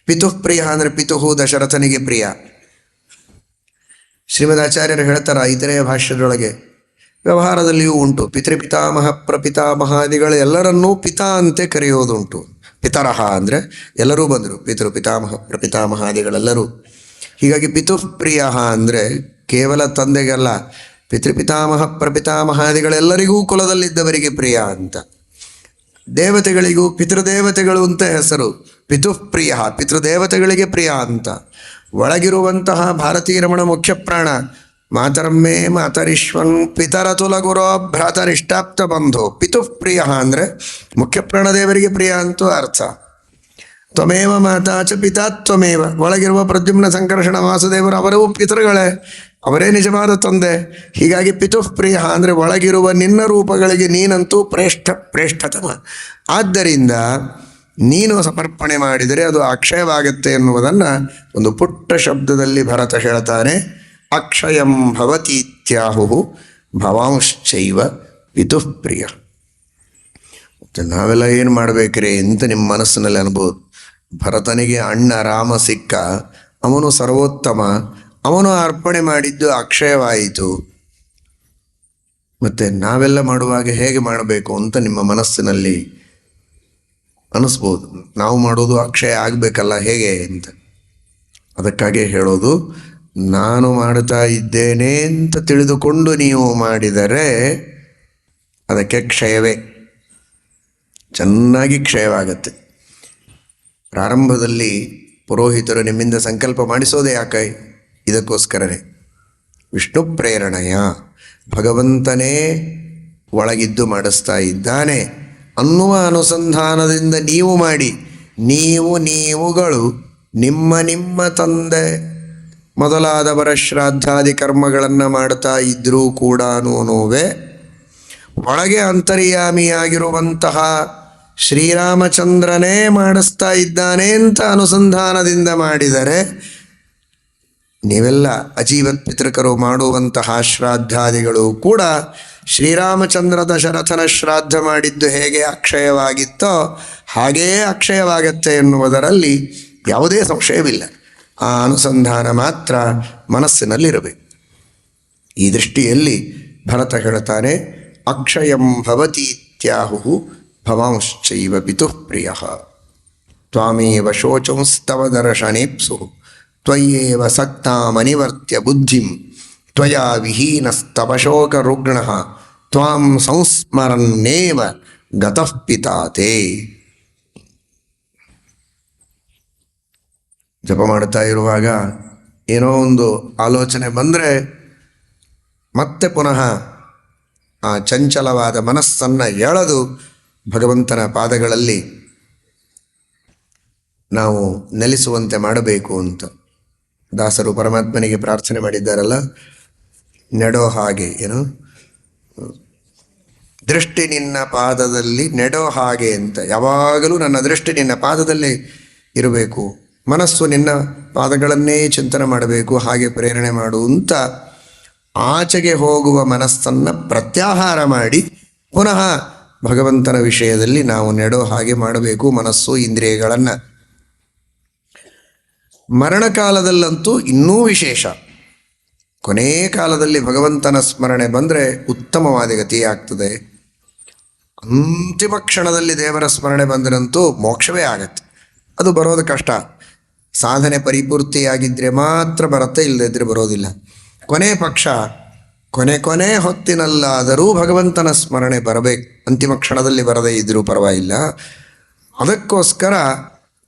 ಪಿತುಃ ಪ್ರಿಯ ಅಂದರೆ ಪಿತುಃ ದಶರಥನಿಗೆ ಪ್ರಿಯ. ಶ್ರೀಮದ್ ಆಚಾರ್ಯರು ಹೇಳ್ತಾರೆ ಇತರೆಯ ಭಾಷ್ಯದೊಳಗೆ, ವ್ಯವಹಾರದಲ್ಲಿಯೂ ಉಂಟು. ಪಿತೃಪಿತಾಮಹ ಪ್ರಪಿತಾಮಹಾದಿಗಳು ಎಲ್ಲರನ್ನೂ ಪಿತಾ ಅಂತೆ ಕರೆಯೋದುಂಟು. ಪಿತರಹ ಅಂದರೆ ಎಲ್ಲರೂ ಬಂದರು, ಪಿತೃ ಪಿತಾಮಹ ಪ್ರಪಿತಾಮಹಾದಿಗಳೆಲ್ಲರೂ. ಹೀಗಾಗಿ ಪಿತುಃ ಪ್ರಿಯ ಅಂದರೆ ಕೇವಲ ತಂದೆಗಲ್ಲ, ಪಿತೃಪಿತಾಮಹ ಪ್ರಪಿತಾಮಹಾದಿಗಳೆಲ್ಲರಿಗೂ ಕುಲದಲ್ಲಿದ್ದವರಿಗೆ ಪ್ರಿಯ ಅಂತ. ದೇವತೆಗಳಿಗೂ ಪಿತೃದೇವತೆಗಳು ಅಂತ ಹೆಸರು. ಪಿತುಃ ಪ್ರಿಯ, ಪಿತೃದೇವತೆಗಳಿಗೆ ಪ್ರಿಯ ಅಂತ. ಒಳಗಿರುವಂತಹ ಭಾರತೀ ರಮಣ ಮುಖ್ಯ ಪ್ರಾಣ, ಮಾತರಮ್ಮೆ ಮಾತರಿಶ್ವನ್ ಪಿತರತುಲ ಗುರೋ ಭ್ರಾತರಿಷ್ಟಾಪ್ತ ಬಂಧು. ಪಿತುಃ ಪ್ರಿಯ ಅಂದರೆ ಮುಖ್ಯ ಪ್ರಾಣದೇವರಿಗೆ ಪ್ರಿಯ ಅಂತೂ ಅರ್ಥ. ತ್ವಮೇವ ಮಾತಾ ಚ ಪಿತಾ ತ್ವಮೇವ, ಒಳಗಿರುವ ಪ್ರದ್ಯುಮ್ನ ಸಂಕರ್ಷಣ ವಾಸುದೇವರು ಅವರೂ ಪಿತೃಗಳೇ, ಅವರೇ ನಿಜವಾದ ತಂದೆ. ಹೀಗಾಗಿ ಪಿತುಃ ಪ್ರಿಯ ಅಂದರೆ ಒಳಗಿರುವ ನಿನ್ನ ರೂಪಗಳಿಗೆ ನೀನಂತೂ ಪ್ರೇಷ್ಠತಮ. ಆದ್ದರಿಂದ ನೀನು ಸಮರ್ಪಣೆ ಮಾಡಿದರೆ ಅದು ಅಕ್ಷಯವಾಗುತ್ತೆ ಎನ್ನುವುದನ್ನು ಒಂದು ಪುಟ್ಟ ಶಬ್ದದಲ್ಲಿ ಭರತ ಹೇಳ್ತಾನೆ. ಅಕ್ಷಯಂ ಭವತೀತ್ಯಾಹು ಭವಾಂಶ್ಚೈವ ಪಿತುಃ ಪ್ರಿಯ. ಮತ್ತು ನಾವೆಲ್ಲ ಏನು ಮಾಡಬೇಕ್ರಿ ಅಂತ ನಿಮ್ಮ ಮನಸ್ಸಿನಲ್ಲಿ ಅನ್ಬೋದು. ಭರತನಿಗೆ ಅಣ್ಣ ರಾಮ ಸಿಕ್ಕ, ಅವನು ಸರ್ವೋತ್ತಮ, ಅವನು ಅರ್ಪಣೆ ಮಾಡಿದ್ದು ಅಕ್ಷಯವಾಯಿತು. ಮತ್ತು ನಾವೆಲ್ಲ ಮಾಡುವಾಗ ಹೇಗೆ ಮಾಡಬೇಕು ಅಂತ ನಿಮ್ಮ ಮನಸ್ಸಿನಲ್ಲಿ ಅನಿಸ್ಬೋದು. ನಾವು ಮಾಡೋದು ಅಕ್ಷಯ ಆಗಬೇಕಲ್ಲ, ಹೇಗೆ ಅಂತ. ಅದಕ್ಕಾಗಿ ಹೇಳೋದು, ನಾನು ಮಾಡ್ತಾ ಇದ್ದೇನೆ ಅಂತ ತಿಳಿದುಕೊಂಡು ನೀವು ಮಾಡಿದರೆ ಅದಕ್ಕೆ ಕ್ಷಯವೇ, ಚೆನ್ನಾಗಿ ಕ್ಷಯವಾಗತ್ತೆ. ಪ್ರಾರಂಭದಲ್ಲಿ ಪುರೋಹಿತರು ನಿಮ್ಮಿಂದ ಸಂಕಲ್ಪ ಮಾಡಿಸೋದೇ ಯಾಕೆ? ಇದಕ್ಕೋಸ್ಕರನೇ. ವಿಷ್ಣು ಪ್ರೇರಣೆಯ, ಭಗವಂತನೇ ಒಳಗಿದ್ದು ಮಾಡಿಸ್ತಾ ಇದ್ದಾನೆ ಅನ್ನುವ ಅನುಸಂಧಾನದಿಂದ ನೀವು ಮಾಡಿ. ನೀವುಗಳು ನಿಮ್ಮ ನಿಮ್ಮ ತಂದೆ ಮೊದಲಾದವರ ಶ್ರಾದ್ದಾದಿ ಕರ್ಮಗಳನ್ನು ಮಾಡ್ತಾ ಇದ್ದರೂ ಕೂಡ ಒಳಗೆ ಅಂತರ್ಯಾಮಿಯಾಗಿರುವಂತಹ ಶ್ರೀರಾಮಚಂದ್ರನೇ ಮಾಡಿಸ್ತಾ ಇದ್ದಾನೆ ಅಂತ ಅನುಸಂಧಾನದಿಂದ ಮಾಡಿದರೆ ನೀವೆಲ್ಲ ಅಜೀವತ್ ಪಿತೃಕರು ಮಾಡುವಂತಹ ಶ್ರಾದ್ದಾದಿಗಳು ಕೂಡ ಶ್ರೀರಾಮಚಂದ್ರ ದಶರಥನ ಶ್ರಾದ್ದ ಮಾಡಿದ್ದು ಹೇಗೆ ಅಕ್ಷಯವಾಗಿತ್ತೋ ಹಾಗೇ ಅಕ್ಷಯವಾಗತ್ತೆ ಎನ್ನುವುದರಲ್ಲಿ ಯಾವುದೇ ಸಂಶಯವಿಲ್ಲ. ಆ ಅನುಸಂಧಾನ ಮಾತ್ರ ಮನಸ್ಸಿನಲ್ಲಿರಬೇಕು. ಈ ದೃಷ್ಟಿಯಲ್ಲಿ ಭರತ ಹೇಳ್ತಾನೆ, ಅಕ್ಷಯಂ ಭವತಿ ಇತ್ಯಾಹು ಭವಾಂಶ್ಚೈವ ಪಿತುಃ ಪ್ರಿಯ ತ್ವಾಮೇವ ಶೋಚಂಸ್ತವ ದರ್ಶನೇಪ್ಸು ತ್ವಯ್ಯೇವ ಸಕ್ತಾಮನಿವರ್ತ್ಯ ಬುದ್ಧಿಂ ತ್ವಯಾ ವಿಹೀನಸ್ತವ ಶೋಕರುಗ್ಣಃ ತ್ವಾಂ ಸಂಸ್ಮರನ್ನೇವ ಗತಃ ಪಿತಾತೆ. ಜಪ ಮಾಡ್ತಾ ಇರುವಾಗ ಏನೋ ಒಂದು ಆಲೋಚನೆ ಬಂದರೆ ಮತ್ತೆ ಪುನಃ ಆ ಚಂಚಲವಾದ ಮನಸ್ಸನ್ನು ಎಳೆದು ಭಗವಂತನ ಪಾದಗಳಲ್ಲಿ ನಾವು ನೆಲೆಸುವಂತೆ ಮಾಡಬೇಕು ಅಂತ ದಾಸರು ಪರಮಾತ್ಮನಿಗೆ ಪ್ರಾರ್ಥನೆ ಮಾಡಿದ್ದಾರಲ್ಲ, ನೆಡೋ ಹಾಗೆ ಏನು ದೃಷ್ಟಿ ನಿನ್ನ ಪಾದದಲ್ಲಿ ನೆಡೋ ಹಾಗೆ ಅಂತ. ಯಾವಾಗಲೂ ನನ್ನ ದೃಷ್ಟಿ ನಿನ್ನ ಪಾದದಲ್ಲಿ ಇರಬೇಕು, ಮನಸ್ಸು ನಿನ್ನ ಪಾದಗಳನ್ನೇ ಚಿಂತನೆ ಮಾಡಬೇಕು, ಹಾಗೆ ಪ್ರೇರಣೆ ಮಾಡು ಅಂತ ಆಚೆಗೆ ಹೋಗುವ ಮನಸ್ಸನ್ನು ಪ್ರತ್ಯಾಹಾರ ಮಾಡಿ ಪುನಃ ಭಗವಂತನ ವಿಷಯದಲ್ಲಿ ನಾವು ನೆಡೋ ಹಾಗೆ ಮಾಡಬೇಕು ಮನಸ್ಸು ಇಂದ್ರಿಯಗಳನ್ನು. ಮರಣಕಾಲದಲ್ಲಂತೂ ಇನ್ನೂ ವಿಶೇಷ. ಕೊನೇ ಕಾಲದಲ್ಲಿ ಭಗವಂತನ ಸ್ಮರಣೆ ಬಂದರೆ ಉತ್ತಮವಾದ ಗತಿ ಆಗ್ತದೆ. ಅಂತಿಮ ಕ್ಷಣದಲ್ಲಿ ದೇವರ ಸ್ಮರಣೆ ಬಂದರಂತೂ ಮೋಕ್ಷವೇ ಆಗತ್ತೆ. ಅದು ಬರೋದು ಕಷ್ಟ. ಸಾಧನೆ ಪರಿಪೂರ್ತಿಯಾಗಿದ್ದರೆ ಮಾತ್ರ ಬರುತ್ತೆ, ಇಲ್ಲದಿದ್ದರೆ ಬರೋದಿಲ್ಲ. ಕೊನೆ ಪಕ್ಷ ಕೊನೆ ಹೊತ್ತಿನಲ್ಲಾದರೂ ಭಗವಂತನ ಸ್ಮರಣೆ ಬರಬೇಕು. ಅಂತಿಮ ಕ್ಷಣದಲ್ಲಿ ಬರದೇ ಇದ್ದರೂ ಪರವಾಗಿಲ್ಲ. ಅದಕ್ಕೋಸ್ಕರ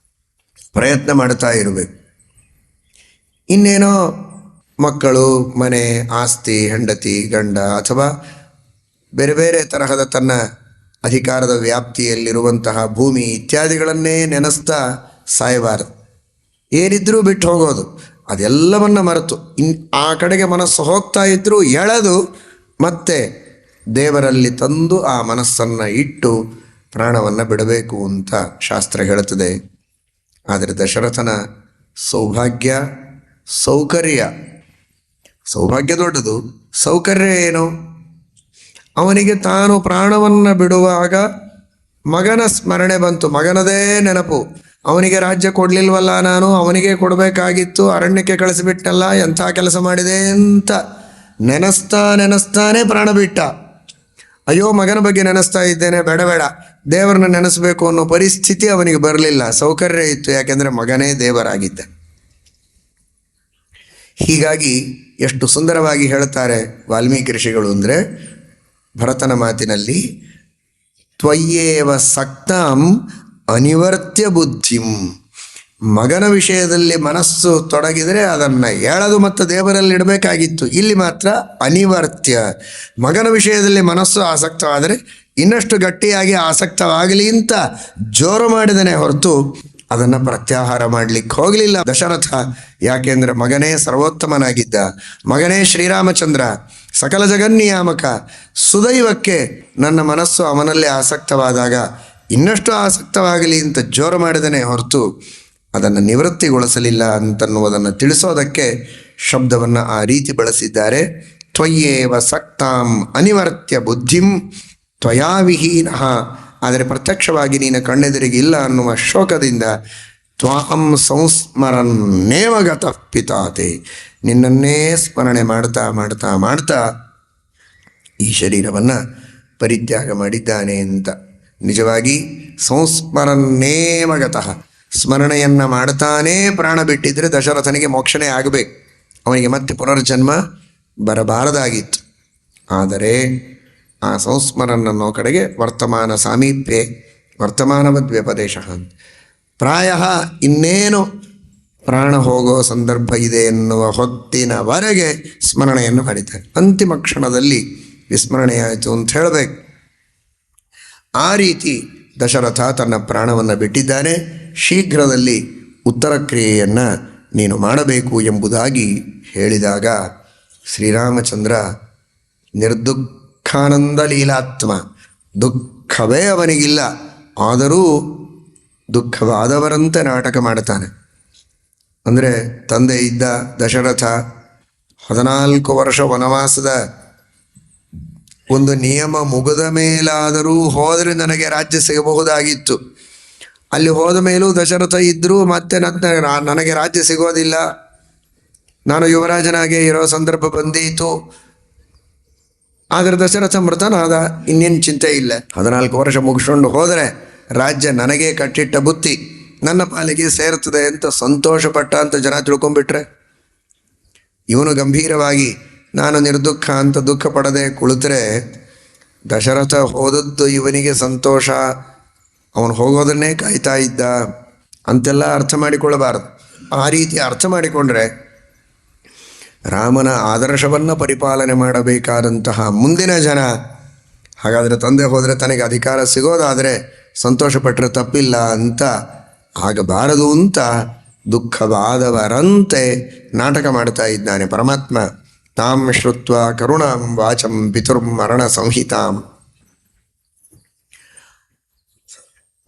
ಪ್ರಯತ್ನ ಮಾಡ್ತಾ ಇರಬೇಕು. ಇನ್ನೇನೋ ಮಕ್ಕಳು, ಮನೆ, ಆಸ್ತಿ, ಹೆಂಡತಿ, ಗಂಡ ಅಥವಾ ಬೇರೆ ಬೇರೆ ತರಹದ ತನ್ನ ಅಧಿಕಾರದ ವ್ಯಾಪ್ತಿಯಲ್ಲಿರುವಂತಹ ಭೂಮಿ ಇತ್ಯಾದಿಗಳನ್ನೇ ನೆನೆಸ್ತಾ ಸಾಯಬಾರದು. ಏನಿದ್ರೂ ಬಿಟ್ಟು ಹೋಗೋದು, ಅದೆಲ್ಲವನ್ನ ಮರೆತು ಆ ಕಡೆಗೆ ಮನಸ್ಸು ಹೋಗ್ತಾ ಇದ್ದರೂ ಎಳೆದು ಮತ್ತೆ ದೇವರಲ್ಲಿ ತಂದು ಆ ಮನಸ್ಸನ್ನು ಇಟ್ಟು ಪ್ರಾಣವನ್ನು ಬಿಡಬೇಕು ಅಂತ ಶಾಸ್ತ್ರ ಹೇಳುತ್ತದೆ. ಆದರೆ ದಶರಥನ ಸೌಭಾಗ್ಯ, ಸೌಭಾಗ್ಯ ದೊಡ್ಡದು, ಸೌಕರ್ಯ ಏನು? ಅವನಿಗೆ ತಾನು ಪ್ರಾಣವನ್ನು ಬಿಡುವಾಗ ಮಗನ ಸ್ಮರಣೆ ಬಂತು, ಮಗನದೇ ನೆನಪು. ಅವನಿಗೆ ರಾಜ್ಯ ಕೊಡಲಿಲ್ವಲ್ಲ, ನಾನು ಅವನಿಗೆ ಕೊಡಬೇಕಾಗಿತ್ತು, ಅರಣ್ಯಕ್ಕೆ ಕಳಿಸಿಬಿಟ್ಟಲ್ಲ, ಎಂಥ ಕೆಲಸ ಮಾಡಿದೆ ಅಂತ ನೆನೆಸ್ತಾನೆ ಪ್ರಾಣ ಬಿಟ್ಟ. ಅಯ್ಯೋ ಮಗನ ಬಗ್ಗೆ ನೆನೆಸ್ತಾ ಇದ್ದೇನೆ, ಬೇಡ ದೇವರನ್ನ ನೆನೆಸಬೇಕು ಅನ್ನೋ ಪರಿಸ್ಥಿತಿ ಅವನಿಗೆ ಬರಲಿಲ್ಲ. ಸೌಕರ್ಯ ಇತ್ತು, ಯಾಕೆಂದರೆ ಮಗನೇ ದೇವರಾಗಿದ್ದ. ಹೀಗಾಗಿ ಎಷ್ಟು ಸುಂದರವಾಗಿ ಹೇಳ್ತಾರೆ ವಾಲ್ಮೀಕಿ ಋಷಿಗಳು ಅಂದರೆ ಭರತನ ಮಾತಿನಲ್ಲಿ, ತ್ವಯ್ಯೇವ ಸಕ್ತಾಂ ಅನಿವರ್ತ್ಯ ಬುದ್ಧಿಂ. ಮಗನ ವಿಷಯದಲ್ಲಿ ಮನಸ್ಸು ತೊಡಗಿದರೆ ಅದನ್ನು ಎಳೆದು ಮತ್ತೆ ದೇವರಲ್ಲಿ ಇಡಬೇಕಾಗಿತ್ತು. ಇಲ್ಲಿ ಮಾತ್ರ ಅನಿವರ್ತ್ಯ. ಮಗನ ವಿಷಯದಲ್ಲಿ ಮನಸ್ಸು ಆಸಕ್ತವಾದರೆ ಇನ್ನಷ್ಟು ಗಟ್ಟಿಯಾಗಿ ಆಸಕ್ತವಾಗಲಿ ಅಂತ ಜೋರು ಮಾಡಿದನೇ ಹೊರತು ಅದನ್ನು ಪ್ರತ್ಯಾಹಾರ ಮಾಡಲಿಕ್ಕೆ ಹೋಗಲಿಲ್ಲ ದಶರಥ. ಯಾಕೆಂದರೆ ಮಗನೇ ಸರ್ವೋತ್ತಮನಾಗಿದ್ದ, ಮಗನೇ ಶ್ರೀರಾಮಚಂದ್ರ, ಸಕಲ ಜಗನ್ನಿಯಾಮಕ. ಸುದೈವಕ್ಕೆ ನನ್ನ ಮನಸ್ಸು ಅವನಲ್ಲೇ ಆಸಕ್ತವಾದಾಗ ಇನ್ನಷ್ಟು ಆಸಕ್ತವಾಗಲಿ ಅಂತ ಜೋರು ಮಾಡಿದನೇ ಹೊರತು ಅದನ್ನು ನಿವೃತ್ತಿಗೊಳಿಸಲಿಲ್ಲ ಅಂತನ್ನುವುದನ್ನು ತಿಳಿಸೋದಕ್ಕೆ ಶಬ್ದವನ್ನು ಆ ರೀತಿ ಬಳಸಿದ್ದಾರೆ. ತ್ವಯ್ಯೇವ ಸಕ್ತಾಂ ಅನಿವರ್ತ್ಯ ಬುದ್ಧಿಂ ತ್ವಯಾ ವಿಹೀನಃ. ಆದರೆ ಪ್ರತ್ಯಕ್ಷವಾಗಿ ನೀನು ಕಣ್ಣೆದುರಿಗೆ ಇಲ್ಲ ಅನ್ನುವ ಶೋಕದಿಂದ ತ್ವಾಂ ಸಂಸ್ಮರನ್ನೇವ ಗತಃ ಪಿತಾತೆ. ನಿನ್ನನ್ನೇ ಸ್ಮರಣೆ ಮಾಡ್ತಾ ಈ ಶರೀರವನ್ನು ಪರಿತ್ಯಾಗ ಮಾಡಿದ್ದಾನೆ ಅಂತ. ನಿಜವಾಗಿ ಸಂಸ್ಮರನ್ನೇವ ಗತಃ, ಸ್ಮರಣೆಯನ್ನು ಮಾಡ್ತಾನೇ ಪ್ರಾಣ ಬಿಟ್ಟಿದ್ರೆ ದಶರಥನಿಗೆ ಮೋಕ್ಷನೇ ಆಗಬೇಕು, ಅವನಿಗೆ ಮತ್ತೆ ಪುನರ್ಜನ್ಮ ಬರಬಾರದಾಗಿತ್ತು. ಆದರೆ ಆ ಸಂಸ್ಮರಣ ಅನ್ನೋ ಕಡೆಗೆ ವರ್ತಮಾನ ಸಾಮೀಪ್ಯೆ, ವರ್ತಮಾನವದ್ವ್ಯಪದೇಶ. ಪ್ರಾಯ ಇನ್ನೇನು ಪ್ರಾಣ ಹೋಗೋ ಸಂದರ್ಭ ಇದೆ ಎನ್ನುವ ಹೊತ್ತಿನವರೆಗೆ ಸ್ಮರಣೆಯನ್ನು ಮಾಡಿದ್ದಾರೆ. ಅಂತಿಮ ಕ್ಷಣದಲ್ಲಿ ವಿಸ್ಮರಣೆಯಾಯಿತು ಅಂತ ಹೇಳಬೇಕು. ಆ ರೀತಿ ದಶರಥ ತನ್ನ ಪ್ರಾಣವನ್ನು ಬಿಟ್ಟಿದ್ದಾನೆ. ಶೀಘ್ರದಲ್ಲಿ ಉತ್ತರ ಕ್ರಿಯೆಯನ್ನು ನೀನು ಮಾಡಬೇಕು ಎಂಬುದಾಗಿ ಹೇಳಿದಾಗ ಶ್ರೀರಾಮಚಂದ್ರ ನಿರ್ದುಃಖಾನಂದ ಲೀಲಾತ್ಮ, ದುಃಖವೇ ಅವನಿಗಿಲ್ಲ, ಆದರೂ ದುಃಖವಾದವರಂತೆ ನಾಟಕ ಮಾಡ್ತಾನೆ. ಅಂದರೆ ತಂದೆ ಇದ್ದ ದಶರಥ 14 ವರ್ಷ ವನವಾಸದ ಒಂದು ನಿಯಮ ಮುಗಿದ ಮೇಲಾದರೂ ಹೋದರೆ ನನಗೆ ರಾಜ್ಯ ಸಿಗಬಹುದಾಗಿತ್ತು. ಅಲ್ಲಿ ಹೋದ ಮೇಲೂ ದಶರಥ ಇದ್ದರೂ ಮತ್ತೆ ನನಗೆ ರಾಜ್ಯ ಸಿಗೋದಿಲ್ಲ, ನಾನು ಯುವರಾಜನಾಗೆ ಇರೋ ಸಂದರ್ಭ ಬಂದೀತು. ಆದರೆ ದಶರಥ ಮೃತನಾದ, ಇನ್ನೇನು ಚಿಂತೆ ಇಲ್ಲ. 14 ವರ್ಷ ಮುಗಿಸ್ಕೊಂಡು ಹೋದರೆ ರಾಜ್ಯ ನನಗೇ ಕಟ್ಟಿಟ್ಟ ಬುತ್ತಿ ನನ್ನ ಪಾಲಿಗೆ ಸೇರ್ತದೆ ಅಂತ ಸಂತೋಷಪಟ್ಟ ಅಂತ ಜನ ತಿಳ್ಕೊಂಡ್ಬಿಟ್ರೆ, ಇವನು ಗಂಭೀರವಾಗಿ ನಾನು ನಿರ್ದುಃಖ ಅಂತ ದುಃಖ ಪಡದೆ ಕುಳಿತರೆ ದಶರಥ ಹೋದದ್ದು ಇವನಿಗೆ ಸಂತೋಷ, ಅವನು ಹೋಗೋದನ್ನೇ ಕಾಯ್ತಾ ಇದ್ದ ಅಂತೆಲ್ಲ ಅರ್ಥ ಮಾಡಿಕೊಳ್ಳಬಾರದು. ಆ ರೀತಿ ಅರ್ಥ ಮಾಡಿಕೊಂಡ್ರೆ ರಾಮನ ಆದರ್ಶವನ್ನು ಪರಿಪಾಲನೆ ಮಾಡಬೇಕಾದಂತಹ ಮುಂದಿನ ಜನ, ಹಾಗಾದರೆ ತಂದೆ ಹೋದರೆ ತನಗೆ ಅಧಿಕಾರ ಸಿಗೋದಾದರೆ ಸಂತೋಷಪಟ್ಟರೆ ತಪ್ಪಿಲ್ಲ ಅಂತ ಆಗಬಾರದು ಅಂತ ದುಃಖವಾದವರಂತೆ ನಾಟಕ ಮಾಡ್ತಾ ಇದ್ದಾನೆ ಪರಮಾತ್ಮ. ತಾಂ ಶ್ರುತ್ವ ಕರುಣಾಂ ವಾಚಂ ಪಿತುರ್ಮರಣ ಸಂಹಿತಾಂ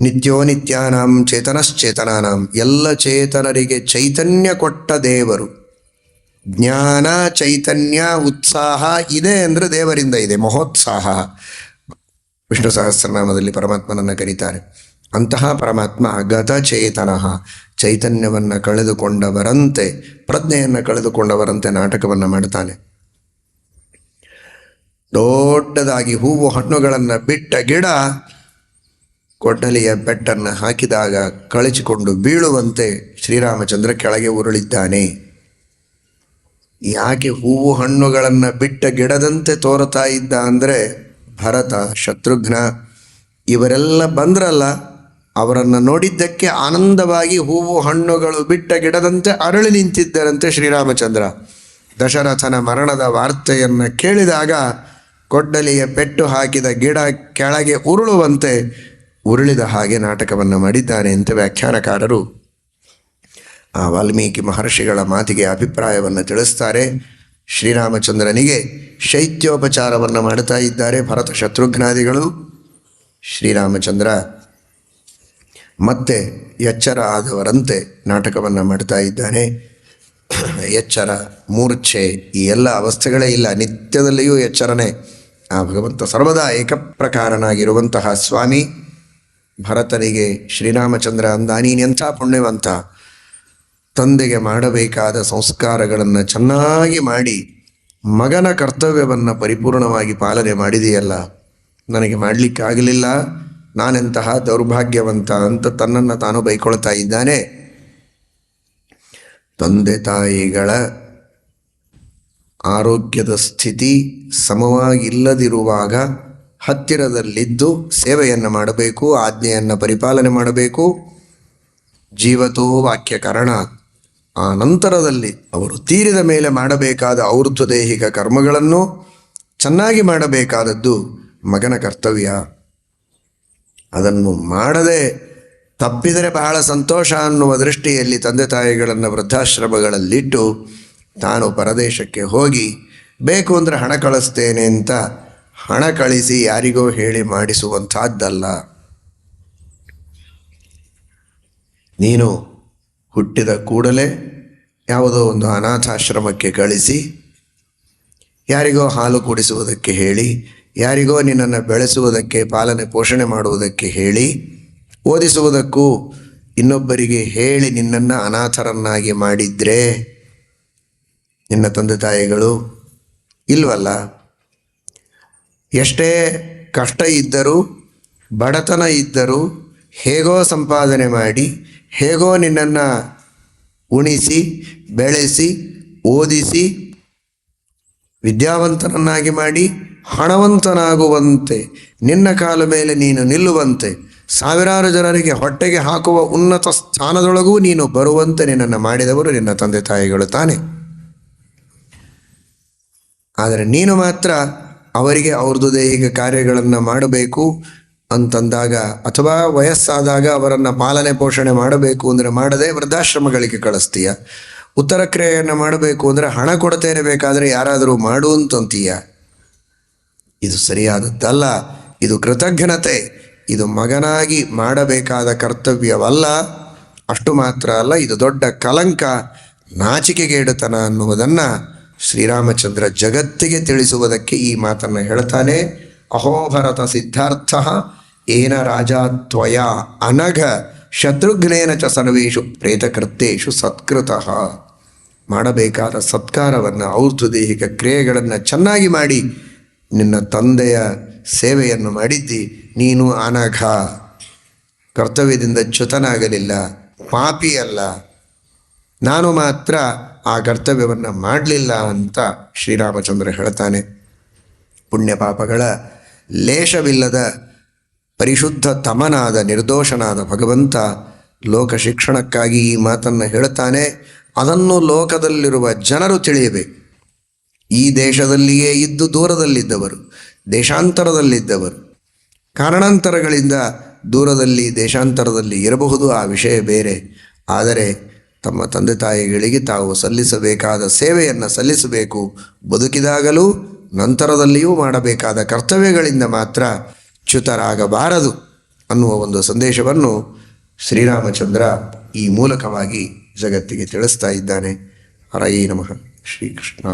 ನಿತ್ಯೋ ನಿತ್ಯಾನಾಂ ಚೇತನಶ್ಚೇತನಾನಾಂ, ಎಲ್ಲ ಚೇತನರಿಗೆ ಚೈತನ್ಯ ಕೊಟ್ಟ ದೇವರು. ಜ್ಞಾನ ಚೈತನ್ಯ ಉತ್ಸಾಹ ಇದೆ ಅಂದರೆ ದೇವರಿಂದ ಇದೆ. ಮಹೋತ್ಸಾಹ ವಿಷ್ಣು ಸಹಸ್ರನಾಮದಲ್ಲಿ ಪರಮಾತ್ಮನನ್ನು ಕರೀತಾರೆ. ಅಂತಹ ಪರಮಾತ್ಮ ಗತಚೇತನ, ಚೈತನ್ಯವನ್ನು ಕಳೆದುಕೊಂಡವರಂತೆ, ಪ್ರಜ್ಞೆಯನ್ನು ಕಳೆದುಕೊಂಡವರಂತೆ ನಾಟಕವನ್ನು ಮಾಡ್ತಾನೆ. ದೊಡ್ಡದಾಗಿ ಹೂವು ಹಣ್ಣುಗಳನ್ನು ಬಿಟ್ಟ ಗಿಡ ಕೊಡ್ಡಲಿಯ ಪೆಟ್ಟನ್ನು ಹಾಕಿದಾಗ ಕಳಚಿಕೊಂಡು ಬೀಳುವಂತೆ ಶ್ರೀರಾಮಚಂದ್ರ ಕೆಳಗೆ ಉರುಳಿದ್ದಾನೆ. ಯಾಕೆ ಹೂವು ಹಣ್ಣುಗಳನ್ನು ಬಿಟ್ಟ ಗಿಡದಂತೆ ತೋರುತ್ತಾ ಇದ್ದ ಅಂದರೆ, ಭರತ ಶತ್ರುಘ್ನ ಇವರೆಲ್ಲ ಬಂದ್ರಲ್ಲ, ಅವರನ್ನು ನೋಡಿದ್ದಕ್ಕೆ ಆನಂದವಾಗಿ ಹೂವು ಹಣ್ಣುಗಳು ಬಿಟ್ಟ ಗಿಡದಂತೆ ಅರಳಿ ನಿಂತಿದ್ದರಂತೆ ಶ್ರೀರಾಮಚಂದ್ರ. ದಶರಥನ ಮರಣದ ವಾರ್ತೆಯನ್ನು ಕೇಳಿದಾಗ ಕೊಡ್ಡಲಿಯ ಪೆಟ್ಟು ಹಾಕಿದ ಗಿಡ ಕೆಳಗೆ ಉರುಳುವಂತೆ ಉರುಳಿದ ಹಾಗೆ ನಾಟಕವನ್ನು ಮಾಡಿದ್ದಾನೆ ಅಂತ ವ್ಯಾಖ್ಯಾನಕಾರರು ಆ ವಾಲ್ಮೀಕಿ ಮಹರ್ಷಿಗಳ ಮಾತಿಗೆ ಅಭಿಪ್ರಾಯವನ್ನು ತಿಳಿಸ್ತಾರೆ. ಶ್ರೀರಾಮಚಂದ್ರನಿಗೆ ಶೈತ್ಯೋಪಚಾರವನ್ನು ಮಾಡ್ತಾ ಇದ್ದಾರೆ ಭರತ ಶತ್ರುಘ್ನಾದಿಗಳು. ಶ್ರೀರಾಮಚಂದ್ರ ಮತ್ತೆ ಎಚ್ಚರ ಆದವರಂತೆ ನಾಟಕವನ್ನು ಮಾಡ್ತಾ ಇದ್ದಾನೆ. ಎಚ್ಚರ, ಮೂರ್ಛೆ, ಈ ಎಲ್ಲ ಅವಸ್ಥೆಗಳೇ ಇಲ್ಲ, ನಿತ್ಯದಲ್ಲಿಯೂ ಎಚ್ಚರನೇ. ಆ ಭಗವಂತ ಸರ್ವದಾ ಏಕಪ್ರಕಾರನಾಗಿರುವಂತಹ ಸ್ವಾಮಿ ಭರತನಿಗೆ ಶ್ರೀರಾಮಚಂದ್ರ ಅಂದ, ನೀನೆಂಥ ಪುಣ್ಯವಂತ, ತಂದೆಗೆ ಮಾಡಬೇಕಾದ ಸಂಸ್ಕಾರಗಳನ್ನು ಚೆನ್ನಾಗಿ ಮಾಡಿ ಮಗನ ಕರ್ತವ್ಯವನ್ನು ಪರಿಪೂರ್ಣವಾಗಿ ಪಾಲನೆ ಮಾಡಿದೆಯಲ್ಲ, ನನಗೆ ಮಾಡಲಿಕ್ಕಾಗಲಿಲ್ಲ, ನಾನೆಂತಹ ದೌರ್ಭಾಗ್ಯವಂತ ಅಂತ ತನ್ನನ್ನು ತಾನು ಬೈಕೊಳ್ತಾ ಇದ್ದಾನೆ. ತಂದೆ ತಾಯಿಗಳ ಆರೋಗ್ಯದ ಸ್ಥಿತಿ ಸಮವಾಗಿಲ್ಲದಿರುವಾಗ ಹತ್ತಿರದಲ್ಲಿದ್ದು ಸೇವೆಯನ್ನು ಮಾಡಬೇಕು, ಆಜ್ಞೆಯನ್ನು ಪರಿಪಾಲನೆ ಮಾಡಬೇಕು. ಜೀವತೋ ವಾಕ್ಯಕರಣ, ಆ ನಂತರದಲ್ಲಿ ಅವರು ತೀರಿದ ಮೇಲೆ ಮಾಡಬೇಕಾದ ಔರ್ಧ್ವದೇಹಿಕ ಕರ್ಮಗಳನ್ನು ಚೆನ್ನಾಗಿ ಮಾಡಬೇಕಾದದ್ದು ಮಗನ ಕರ್ತವ್ಯ. ಅದನ್ನು ಮಾಡದೆ ತಪ್ಪಿದರೆ ಬಹಳ ಸಂತೋಷ ಅನ್ನುವ ದೃಷ್ಟಿಯಲ್ಲಿ ತಂದೆ ತಾಯಿಗಳನ್ನು ವೃದ್ಧಾಶ್ರಮಗಳಲ್ಲಿಟ್ಟು ತಾನು ಪರದೇಶಕ್ಕೆ ಹೋಗಿ ಬೇಕು ಅಂದರೆ ಹಣ ಕಳಿಸ್ತೇನೆ ಅಂತ ಹಣ ಕಳಿಸಿ ಯಾರಿಗೋ ಹೇಳಿ ಮಾಡಿಸುವಂಥದ್ದಲ್ಲ. ನೀನು ಹುಟ್ಟಿದ ಕೂಡಲೇ ಯಾವುದೋ ಒಂದು ಅನಾಥಾಶ್ರಮಕ್ಕೆ ಕಳಿಸಿ ಯಾರಿಗೋ ಹಾಲು ಕುಡಿಸುವುದಕ್ಕೆ ಹೇಳಿ, ಯಾರಿಗೋ ನಿನ್ನನ್ನು ಬೆಳೆಸುವುದಕ್ಕೆ ಪಾಲನೆ ಪೋಷಣೆ ಮಾಡುವುದಕ್ಕೆ ಹೇಳಿ, ಓದಿಸುವುದಕ್ಕೂ ಇನ್ನೊಬ್ಬರಿಗೆ ಹೇಳಿ ನಿನ್ನನ್ನು ಅನಾಥರನ್ನಾಗಿ ಮಾಡಿದ್ರೆ ನಿನ್ನ ತಂದೆ ತಾಯಿಗಳು ಇಲ್ವಲ್ಲ. ಎಷ್ಟೇ ಕಷ್ಟ ಇದ್ದರೂ ಬಡತನ ಇದ್ದರೂ ಹೇಗೋ ಸಂಪಾದನೆ ಮಾಡಿ ಹೇಗೋ ನಿನ್ನನ್ನು ಉಣಿಸಿ ಬೆಳೆಸಿ ಓದಿಸಿ ವಿದ್ಯಾವಂತನನ್ನಾಗಿ ಮಾಡಿ ಹಣವಂತನಾಗುವಂತೆ ನಿನ್ನ ಕಾಲ ಮೇಲೆ ನೀನು ನಿಲ್ಲುವಂತೆ ಸಾವಿರಾರು ಜನರಿಗೆ ಹೊಟ್ಟೆಗೆ ಹಾಕುವ ಉನ್ನತ ಸ್ಥಾನದೊಳಗೂ ನೀನು ಬರುವಂತೆ ನಿನ್ನನ್ನು ಮಾಡಿದವರು ನಿನ್ನ ತಂದೆ ತಾಯಿಗಳು ತಾನೆ. ಆದರೆ ನೀನು ಮಾತ್ರ ಅವರಿಗೆ ಅವ್ರದ್ದು ದೈಹಿಕ ಕಾರ್ಯಗಳನ್ನು ಮಾಡಬೇಕು ಅಂತಂದಾಗ, ಅಥವಾ ವಯಸ್ಸಾದಾಗ ಅವರನ್ನು ಪಾಲನೆ ಪೋಷಣೆ ಮಾಡಬೇಕು ಅಂದರೆ ಮಾಡದೆ ವೃದ್ಧಾಶ್ರಮಗಳಿಗೆ ಕಳಿಸ್ತೀಯ. ಉತ್ತರ ಕ್ರಿಯೆಯನ್ನು ಮಾಡಬೇಕು ಅಂದರೆ ಹಣ ಕೊಡ್ತೇನೆ ಬೇಕಾದರೆ ಯಾರಾದರೂ ಮಾಡು ಅಂತಂತೀಯ. ಇದು ಸರಿಯಾದದ್ದಲ್ಲ. ಇದು ಕೃತಜ್ಞತೆ. ಇದು ಮಗನಾಗಿ ಮಾಡಬೇಕಾದ ಕರ್ತವ್ಯವಲ್ಲ. ಅಷ್ಟು ಮಾತ್ರ ಅಲ್ಲ, ಇದು ದೊಡ್ಡ ಕಲಂಕ, ನಾಚಿಕೆಗೇಡುತನ ಅನ್ನುವುದನ್ನು ಶ್ರೀರಾಮಚಂದ್ರ ಜಗತ್ತಿಗೆ ತಿಳಿಸುವುದಕ್ಕೆ ಈ ಮಾತನ್ನು ಹೇಳ್ತಾನೆ. ಅಹೋಭರತ ಸಿದ್ಧಾರ್ಥ ಏನ ರಾಜತ್ವಯ ಅನಘ ಶತ್ರುಘ್ನೇನ ಚ ಸರ್ವೇಷು ಪ್ರೇತಕೃತ್ಯೇಷು ಸತ್ಕೃತಃ. ಮಾಡಬೇಕಾದ ಸತ್ಕಾರವನ್ನು, ಔರ್ಧ್ವದೇಹಿಕ ಕ್ರಿಯೆಗಳನ್ನು ಚೆನ್ನಾಗಿ ಮಾಡಿ ನಿನ್ನ ತಂದೆಯ ಸೇವೆಯನ್ನು ಮಾಡಿದ್ದಿ. ನೀನು ಅನಘ, ಕರ್ತವ್ಯದಿಂದ ಚ್ಯುತನಾಗಲಿಲ್ಲ, ಪಾಪಿಯಲ್ಲ. ನಾನು ಮಾತ್ರ ಆ ಕರ್ತವ್ಯವನ್ನು ಮಾಡಲಿಲ್ಲ ಅಂತ ಶ್ರೀರಾಮಚಂದ್ರ ಹೇಳ್ತಾನೆ. ಪುಣ್ಯ ಪಾಪಗಳ ಲೇಷವಿಲ್ಲದ ಪರಿಶುದ್ಧ ತಮನಾದ ನಿರ್ದೋಷನಾದ ಭಗವಂತ ಲೋಕ ಶಿಕ್ಷಣಕ್ಕಾಗಿ ಈ ಮಾತನ್ನು ಹೇಳ್ತಾನೆ. ಅದನ್ನು ಲೋಕದಲ್ಲಿರುವ ಜನರು ತಿಳಿಯಬೇಕು. ಈ ದೇಶದಲ್ಲಿಯೇ ಇದ್ದು ದೂರದಲ್ಲಿದ್ದವರು, ದೇಶಾಂತರದಲ್ಲಿದ್ದವರು, ಕಾರಣಾಂತರಗಳಿಂದ ದೂರದಲ್ಲಿ ದೇಶಾಂತರದಲ್ಲಿ ಇರಬಹುದು, ಆ ವಿಷಯ ಬೇರೆ. ಆದರೆ ತಮ್ಮ ತಂದೆ ತಾಯಿಗಳಿಗೆ ತಾವು ಸಲ್ಲಿಸಬೇಕಾದ ಸೇವೆಯನ್ನು ಸಲ್ಲಿಸಬೇಕು. ಬದುಕಿದಾಗಲೂ ನಂತರದಲ್ಲಿಯೂ ಮಾಡಬೇಕಾದ ಕರ್ತವ್ಯಗಳಿಂದ ಮಾತ್ರ ಚ್ಯುತರಾಗಬಾರದು ಅನ್ನುವ ಒಂದು ಸಂದೇಶವನ್ನು ಶ್ರೀರಾಮಚಂದ್ರ ಈ ಮೂಲಕವಾಗಿ ಜಗತ್ತಿಗೆ ತಿಳಿಸ್ತಾ ಇದ್ದಾನೆ. ಹರಯೇ ನಮಃ. ಶ್ರೀಕೃಷ್ಣ.